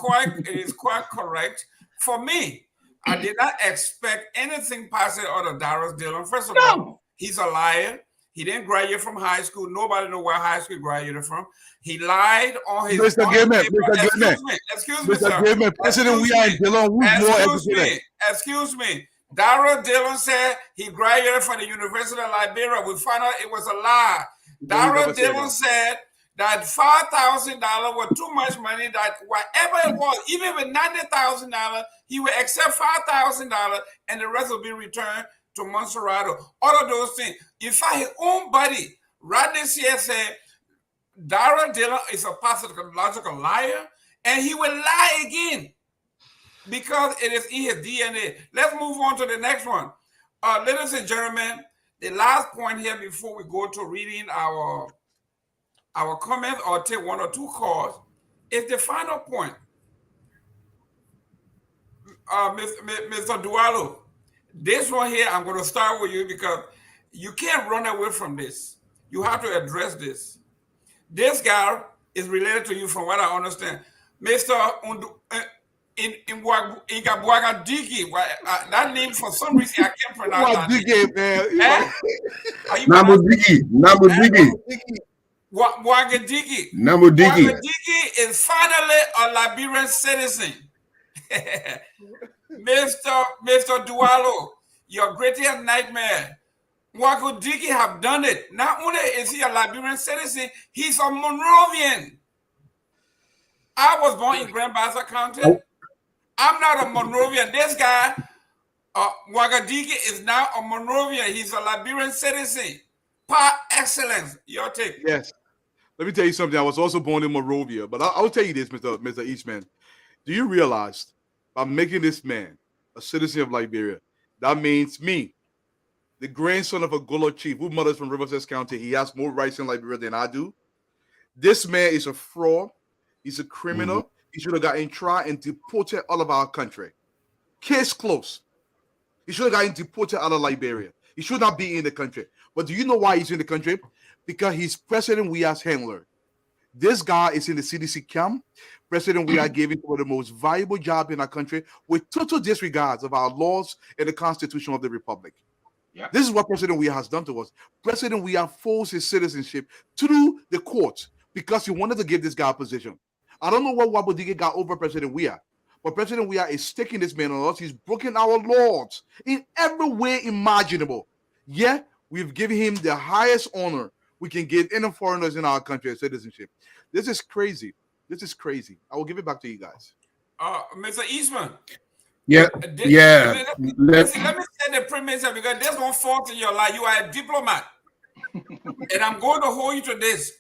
quite correct. For me, I did not expect anything positive out of Darius Dillon. First of all, he's a liar. He didn't graduate from high school. Nobody knows where high school graduated from. He lied on his. Mr. Gamer, excuse me, sir. Mr. Gamer, President, we are in Dillon. Excuse me. Darrell Dillon said he graduated from the University of Liberia. We found out it was a lie. Darrell Dillon said that $5,000 was too much money, that whatever it was, even with $90,000, he would accept $5,000 and the rest will be returned to Monserrato. All of those things. In fact, his own buddy, Rodney here, said Darrell Dillon is a pathological liar and he will lie again because it is in his DNA. Let's move on to the next one. Ladies and gentlemen, the last point here before we go to reading our comments or take one or two calls is the final point. Mr. Dualo, this one here, I'm going to start with you because you can't run away from this. You have to address this. This guy is related to you from what I understand. Mr. Nwabudike, that name for some reason I can't pronounce that name. Man. Nwabudike. Nwabudike is finally a Liberian citizen. Mr. Dualo, your greatest nightmare. Nwabudike have done it. Not only is he a Liberian citizen, he's a Monrovian. I was born in Grand Bassa County. I'm not a Monrovian. This guy, Nwabudike, is now a Monrovian. He's a Liberian citizen. Par excellence. Your take. Yes. Let me tell you something. I was also born in Monrovia, but I'll tell you this, Mr. Eastman. Do you realize by making this man a citizen of Liberia, that means me, the grandson of a Golo chief who mothers from Riverside County, he has more rights in Liberia than I do. This man is a fraud. He's a criminal. Mm-hmm. He should have gotten tried and deported all of our country. Case closed. He should have gotten deported out of Liberia. He should not be in the country. But do you know why he's in the country? Because he's President Weah's handler. This guy is in the CDC camp. President Weah gave him one of the most valuable jobs in our country with total disregards of our laws and the Constitution of the Republic. Yeah. This is what President Weah has done to us. President Weah forced his citizenship through the courts because he wanted to give this guy a position. I don't know what Nwabudike got over President Weah, but President Weah is sticking this man on us. He's broken our laws in every way imaginable. Yet, we've given him the highest honor we can give any foreigners in our country as citizenship. This is crazy. This is crazy. I will give it back to you guys. Mr. Eastman. Yeah. Let me set the premise here because there's one fault in your life. You are a diplomat. And I'm going to hold you to this.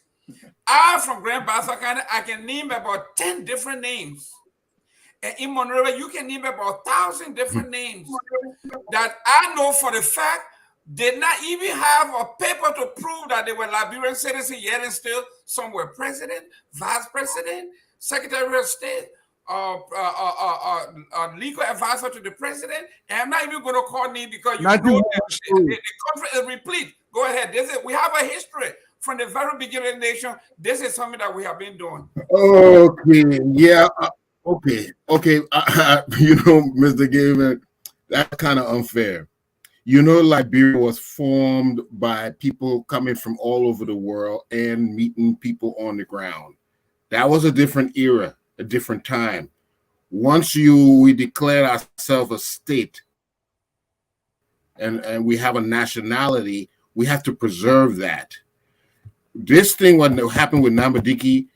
I'm from Grand Bassa County. I can name about 10 different names. And in Monrovia, you can name about 1,000 different names that I know for the fact did not even have a paper to prove that they were Liberian citizens, yet and still some were president, vice president, secretary of state, legal advisor to the president. And I'm not even going to call names because you know the country is replete. Go ahead. We have a history. From the very beginning of the nation, this is something that we have been doing. Okay, yeah, okay. You know, Mr. Gaiman, that's kind of unfair. You know, Liberia was formed by people coming from all over the world and meeting people on the ground. That was a different era, a different time. Once we declared ourselves a state and we have a nationality, we have to preserve that. This thing, what happened with Nwabudike,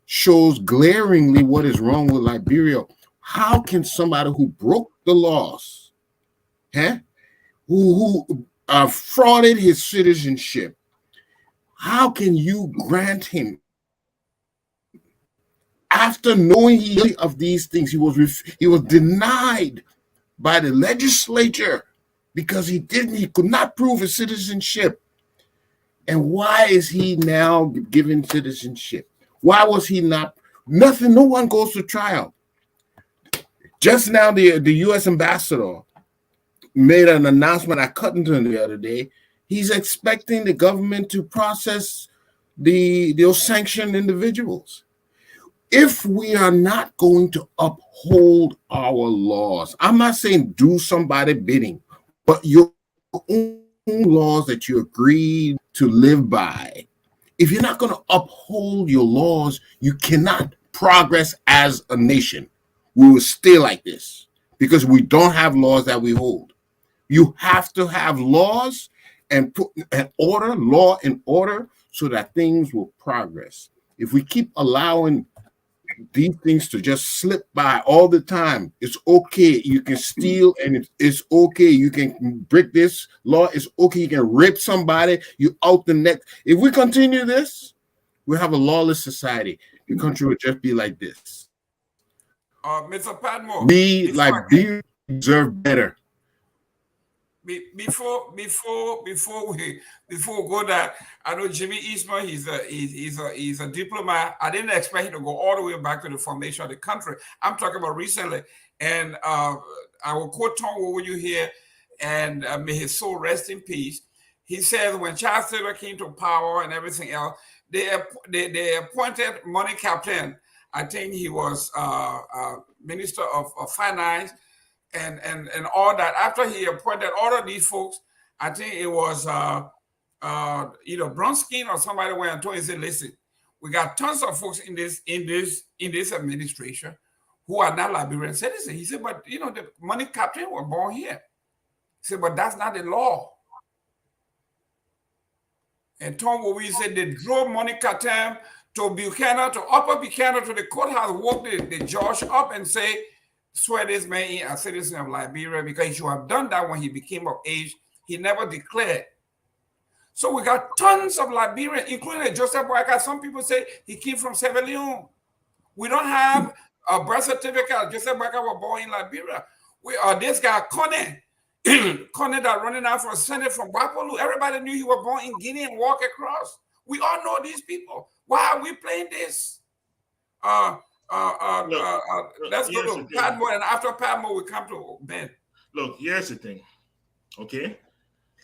shows glaringly what is wrong with Liberia. How can somebody who broke the laws, who frauded his citizenship, how can you grant him, after knowing of these things, he was denied by the legislature because he could not prove his citizenship. And why is he now given citizenship? Why was he not? Nothing, no one goes to trial. Just now, the U.S. ambassador made an announcement at Cuttington the other day. He's expecting the government to process those sanctioned individuals. If we are not going to uphold our laws, I'm not saying do somebody bidding, but your own laws that you agreed to live by, if you're not going to uphold your laws, you cannot progress as a nation. We will stay like this because we don't have laws that we hold. You have to have laws and put an order, law and order, so that things will progress. If we keep allowing these things to just slip by all the time, it's okay. You can steal and it's okay. You can break this law. It's okay. You can rape somebody. You out the next. If we continue this, we'll have a lawless society. The country would just be like this. Mr. Padmore, We deserve better. Before we go there, I know Jimmy Eastman. He's a diplomat. I didn't expect him to go all the way back to the formation of the country. I'm talking about recently, and I will quote Tom over you here, and may his soul rest in peace. He says when Charles Taylor came to power and everything else, they appointed money captain. I think he was Minister of Finance. And all that. After he appointed all of these folks, I think it was either Bronskin or somebody went and told him, said, listen, we got tons of folks in this administration who are not Liberian citizens. He said, but the money captain were born here. He said, but that's not the law. And Tom Wowie said they drove money captain to Buchanan, to Upper Buchanan, to the courthouse, woke the judge up and say, swear this man in a citizen of Liberia, because he should have done that when he became of age. He never declared. So we got tons of Liberians, including Joseph Boakai. Some people say he came from Sierra Leone. We don't have a birth certificate. Joseph Boakai was born in Liberia. This guy, Kone that running out for Senate from Wapolu. Everybody knew he was born in Guinea and walked across. We all know these people. Why are we playing this? Let's go to Padmore, and after Padmore, we come to Ben. Look, here's the thing, okay?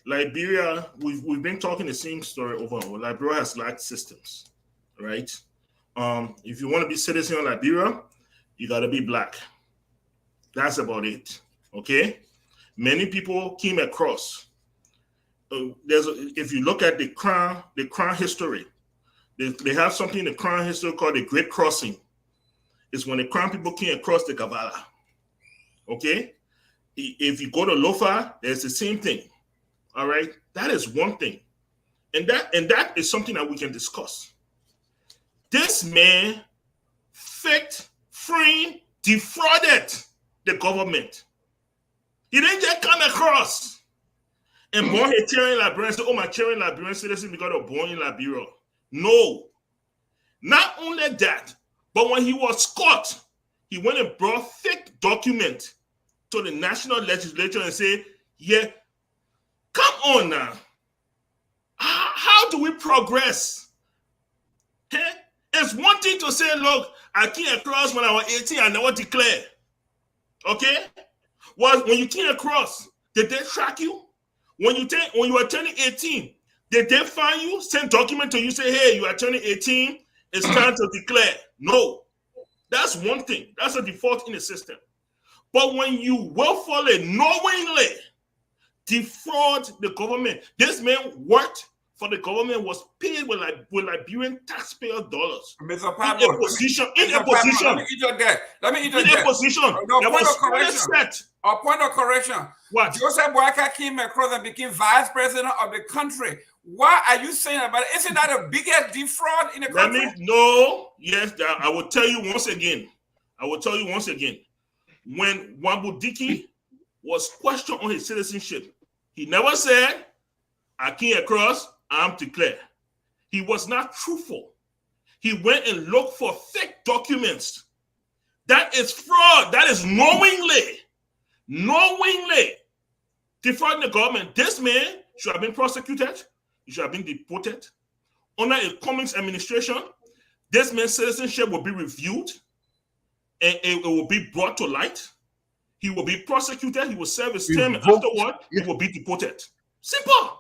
Liberia, we've been talking the same story over and over. Liberia has lacked systems, right? If you want to be citizen of Liberia, you got to be black. That's about it, okay? Many people came across. If you look at the Crown history, they have something in the Crown history called the Great Crossing. Is when the Crown people came across the Kavala. Okay? If you go to Lofa, there's the same thing. All right? That is one thing. And that is something that we can discuss. This man faked, framed, defrauded the government. He didn't just come across and born here tearing Liberians, say, oh, my tearing Liberian citizen because they're born in Liberia. No. Not only that, but when he was caught, he went and brought fake document to the national legislature and said, yeah, come on now. How do we progress? Hey? It's one thing to say, look, I came across when I was 18, I never declared. Okay? Well, when you came across, did they track you? When you were turning 18, did they find you, send document to you, say, hey, you are turning 18, it's time to declare? No. That's one thing. That's a default in the system. But when you willfully, knowingly defraud the government, this man worked for the government, was paid with Liberian taxpayer dollars. Mr. Padmore, in a position. Let me interject. In a position that was set. A point of correction. What? Joseph Boakai came across and became vice president of the country. Why are you saying about it? Isn't that a biggest defraud in the country? No. Yes, I will tell you once again. When Nwabudike was questioned on his citizenship, he never said, I came across, I'm declared. He was not truthful. He went and looked for fake documents. That is fraud. That is knowingly defrauding the government. This man should have been prosecuted. He should have been deported. Under a Cummings administration, this man's citizenship will be reviewed and it will be brought to light. He will be prosecuted. He will serve his term. And afterward, he will be deported. Simple.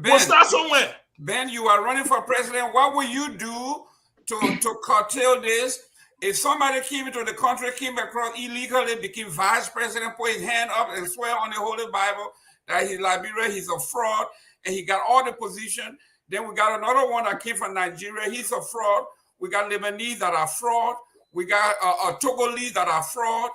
We'll start somewhere. Ben, you are running for president. What will you do to curtail this? If somebody came into the country, came across illegally, became vice president, put his hand up and swear on the Holy Bible that he's Liberia, he's a fraud, and he got all the position. Then we got another one that came from Nigeria. He's a fraud. We got Lebanese that are fraud. We got Togolese that are fraud.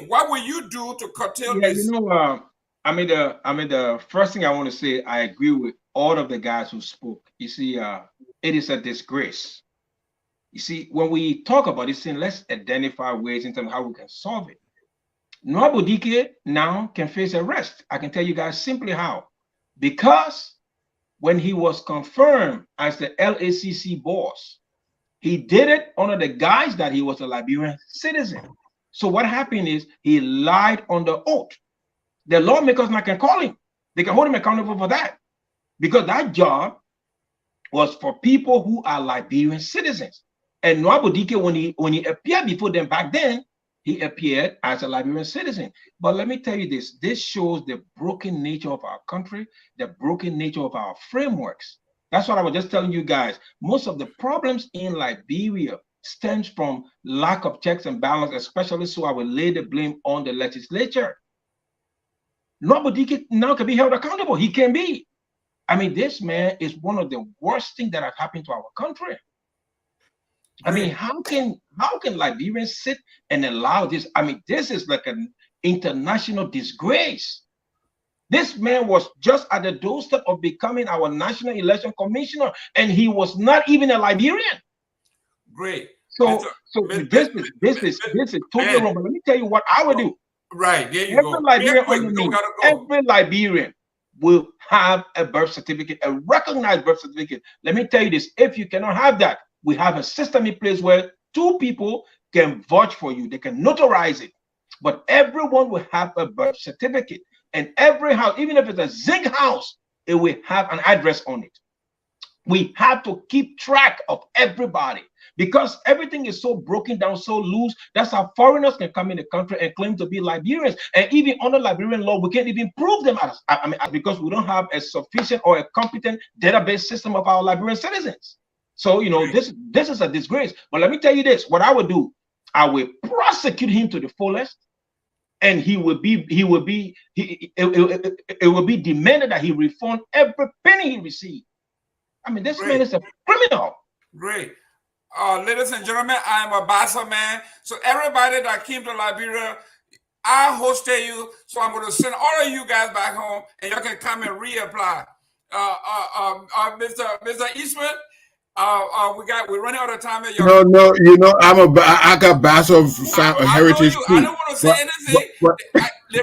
What will you do to curtail this? You know, the first thing I want to say, I agree with all of the guys who spoke. You see, it is a disgrace. You see, when we talk about this thing, let's identify ways in terms of how we can solve it. Nwabudike now can face arrest. I can tell you guys simply how. Because when he was confirmed as the LACC boss, he did it under the guise that he was a Liberian citizen. So what happened is he lied under oath. The lawmakers now can call him. They can hold him accountable for that. Because that job was for people who are Liberian citizens. And Nwabudike, when he appeared before them back then, he appeared as a Liberian citizen. But let me tell you this shows the broken nature of our country, the broken nature of our frameworks. That's what I was just telling you guys. Most of the problems in Liberia stems from lack of checks and balance, especially so I will lay the blame on the legislature. Nobody now can be held accountable. He can be. I mean, this man is one of the worst things that have happened to our country. I mean, how can Liberians sit and allow this? I mean, this is like an international disgrace. This man was just at the doorstep of becoming our National Election Commissioner, and he was not even a Liberian. Great. So this is totally wrong. But let me tell you what I would do. Right, there you go. Every Liberian will have a birth certificate, a recognized birth certificate. Let me tell you this: if you cannot have that, we have a system in place where two people can vouch for you. They can notarize it. But everyone will have a birth certificate. And every house, even if it's a zinc house, it will have an address on it. We have to keep track of everybody because everything is so broken down, so loose. That's how foreigners can come in the country and claim to be Liberians. And even under Liberian law, we can't even prove them as because we don't have a sufficient or a competent database system of our Liberian citizens. So, you know, this is a disgrace. But let me tell you this, what I would do, I will prosecute him to the fullest, and it will be demanded that he refund every penny he received. I mean, this man is a criminal. Great. Ladies and gentlemen, I am a Bassa man. So everybody that came to Liberia, I hosted you. So I'm going to send all of you guys back home, and you can come and reapply. Mr. Eastman, we're running out of time. I got Bassa heritage too. I don't want to say anything.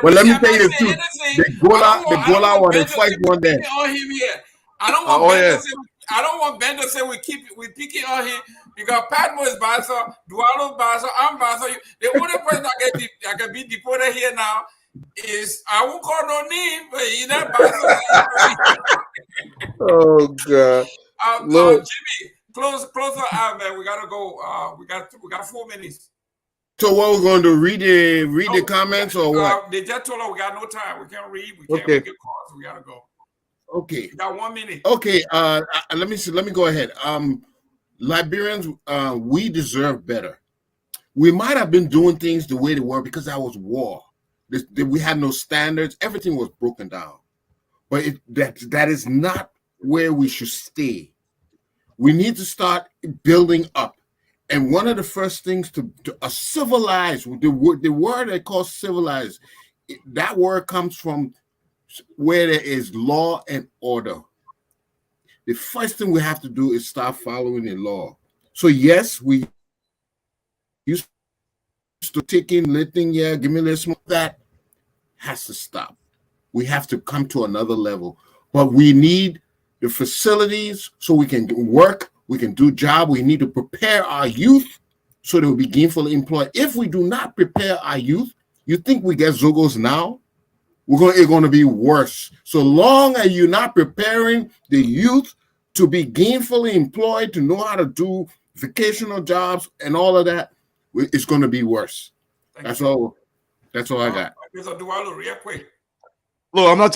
But let me tell you the truth. The Gola one, the fight one there. I don't want Ben to say we picking on him because Padmo is Bassa, Dualo Bassa, I'm Bassa. The only person that can be deported here now is, I won't call no name, but he's not Bassa. Oh God. Jimmy, closer out, man. We gotta go. We got 4 minutes. So what we're going to read the comments or what? They just told us we got no time. We can't read. We can't get calls. We gotta go. Okay. We got 1 minute. Okay. Let me go ahead. Liberians, we deserve better. We might have been doing things the way they were because that was war. We had no standards. Everything was broken down. But that is not where we should stay. We need to start building up. And one of the first things to civilize, the word they call civilized, that word comes from where there is law and order. The first thing we have to do is start following the law. So yes, we used to take in letting, give me this, that has to stop. We have to come to another level. But we need the facilities so we can work, we can do job. We need to prepare our youth so they will be gainfully employed. If we do not prepare our youth, you think we get Zogos now? It's going to be worse. So long as you're not preparing the youth to be gainfully employed, to know how to do vocational jobs and all of that, it's going to be worse. That's all I got. Mr. Dualo, real quick. Look, I'm not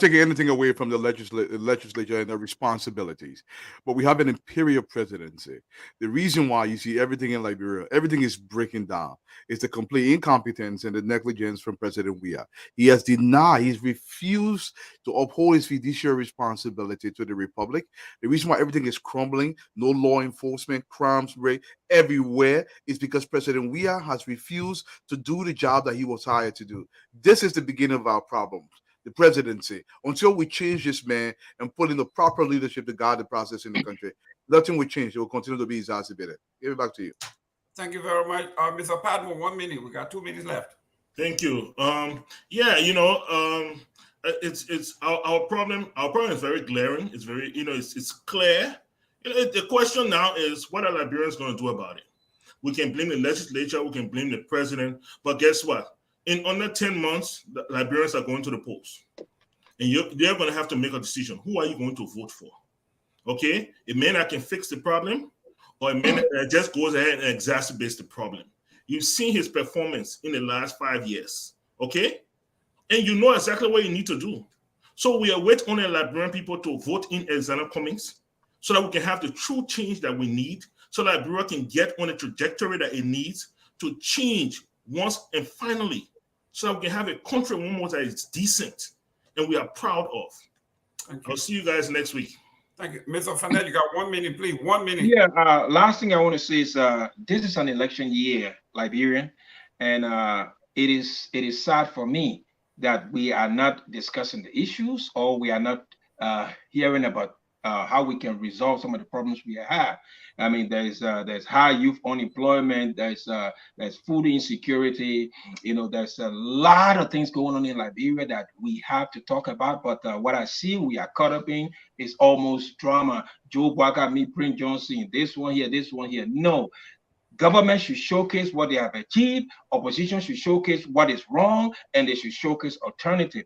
taking anything away from the legislature and their responsibilities, but we have an imperial presidency. The reason why you see everything in Liberia, everything is breaking down, is the complete incompetence and the negligence from President Weah. He has denied, he's refused to uphold his fiduciary responsibility to the republic. The reason why everything is crumbling, no law enforcement, crimes rate everywhere, is because President Weah has refused to do the job that he was hired to do. This is the beginning of our problems. the presidency. Until we change this man and put in the proper leadership to guide the process in the country, nothing will change. It will continue to be exacerbated. Give it back to you. Thank you very much. Mr. Padmore, 1 minute. We got 2 minutes left. Thank you. It's our problem. Our problem is very glaring. It's very, it's clear. The question now is, what are Liberians going to do about it? We can blame the legislature, we can blame the president, but guess what? In under 10 months, the Liberians are going to the polls, and they're going to have to make a decision. Who are you going to vote for? Okay, a man that can fix the problem, or a man that just goes ahead and exacerbates the problem. You've seen his performance in the last 5 years, okay? And you know exactly what you need to do. So we are waiting on the Liberian people to vote in Alexander Cummings so that we can have the true change that we need, so that Liberia can get on the trajectory that it needs to change once and finally, so that we can have a country one more that is decent and we are proud of. I'll see you guys next week. Thank you. Mr. Fanel, you got 1 minute, please. 1 minute. Yeah, last thing I want to say is this is an election year, Liberian, and it is sad for me that we are not discussing the issues, or we are not hearing about how we can resolve some of the problems we have. I mean, there's high youth unemployment, there's food insecurity, there's a lot of things going on in Liberia that we have to talk about. But what I see we are caught up in is almost drama. Joe Boakai, me, Prince Johnson, this one here. No. Government should showcase what they have achieved. Opposition should showcase what is wrong, and they should showcase alternative.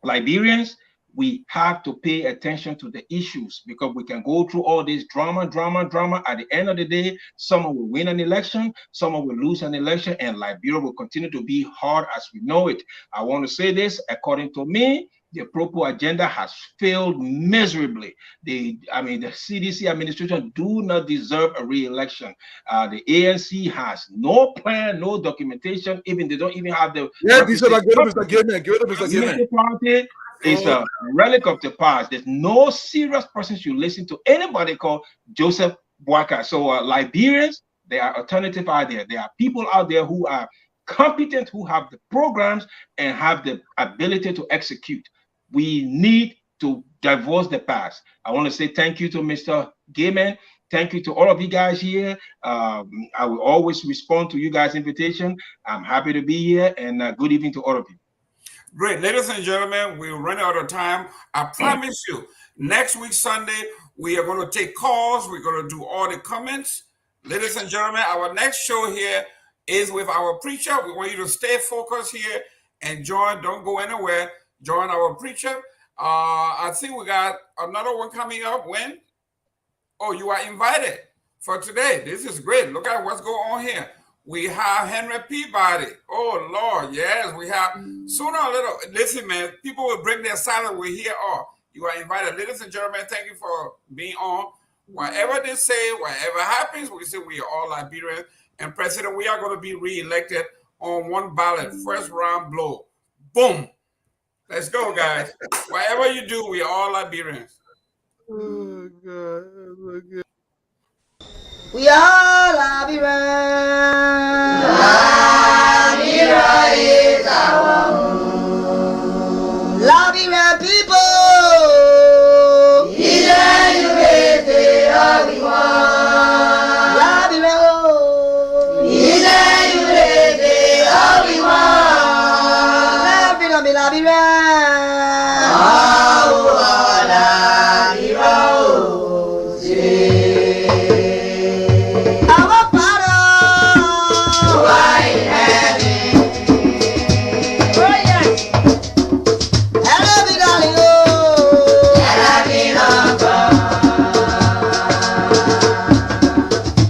Liberians, we have to pay attention to the issues, because we can go through all this drama. At the end of the day, someone will win an election, someone will lose an election, and Liberia will continue to be hard as we know it. I want to say this, according to me, the Propo agenda has failed miserably. The CDC administration do not deserve a re-election. The ANC has no plan, no documentation. Even they don't even have the. Yeah, these are like Mr. Gayman. Party is a relic of the past. There's no serious person should listen to anybody called Joseph Boakai. So Liberians, there are alternatives out there. There are people out there who are competent, who have the programs and have the ability to execute. We need to divorce the past. I want to say thank you to Mr. Gayman. Thank you to all of you guys here. I will always respond to you guys' invitation. I'm happy to be here, and good evening to all of you. Great. Ladies and gentlemen, we're running out of time. I promise you, next week, Sunday, we are going to take calls. We're going to do all the comments. Ladies and gentlemen, our next show here is with our preacher. We want you to stay focused here and join. Don't go anywhere. Join our preacher. I think we got another one coming up. When? Oh, you are invited for today. This is great. Look at what's going on here. We have Henry Peabody. Oh, Lord, yes. We have sooner or later. Listen, man, people will bring their silence. We hear all. You are invited. Ladies and gentlemen, thank you for being on. Whatever they say, whatever happens, we say we are all Liberians. And President, we are going to be re-elected on one ballot. First round blow. Boom. Let's go, guys. Whatever you do, we are all Liberians. Oh, God. We are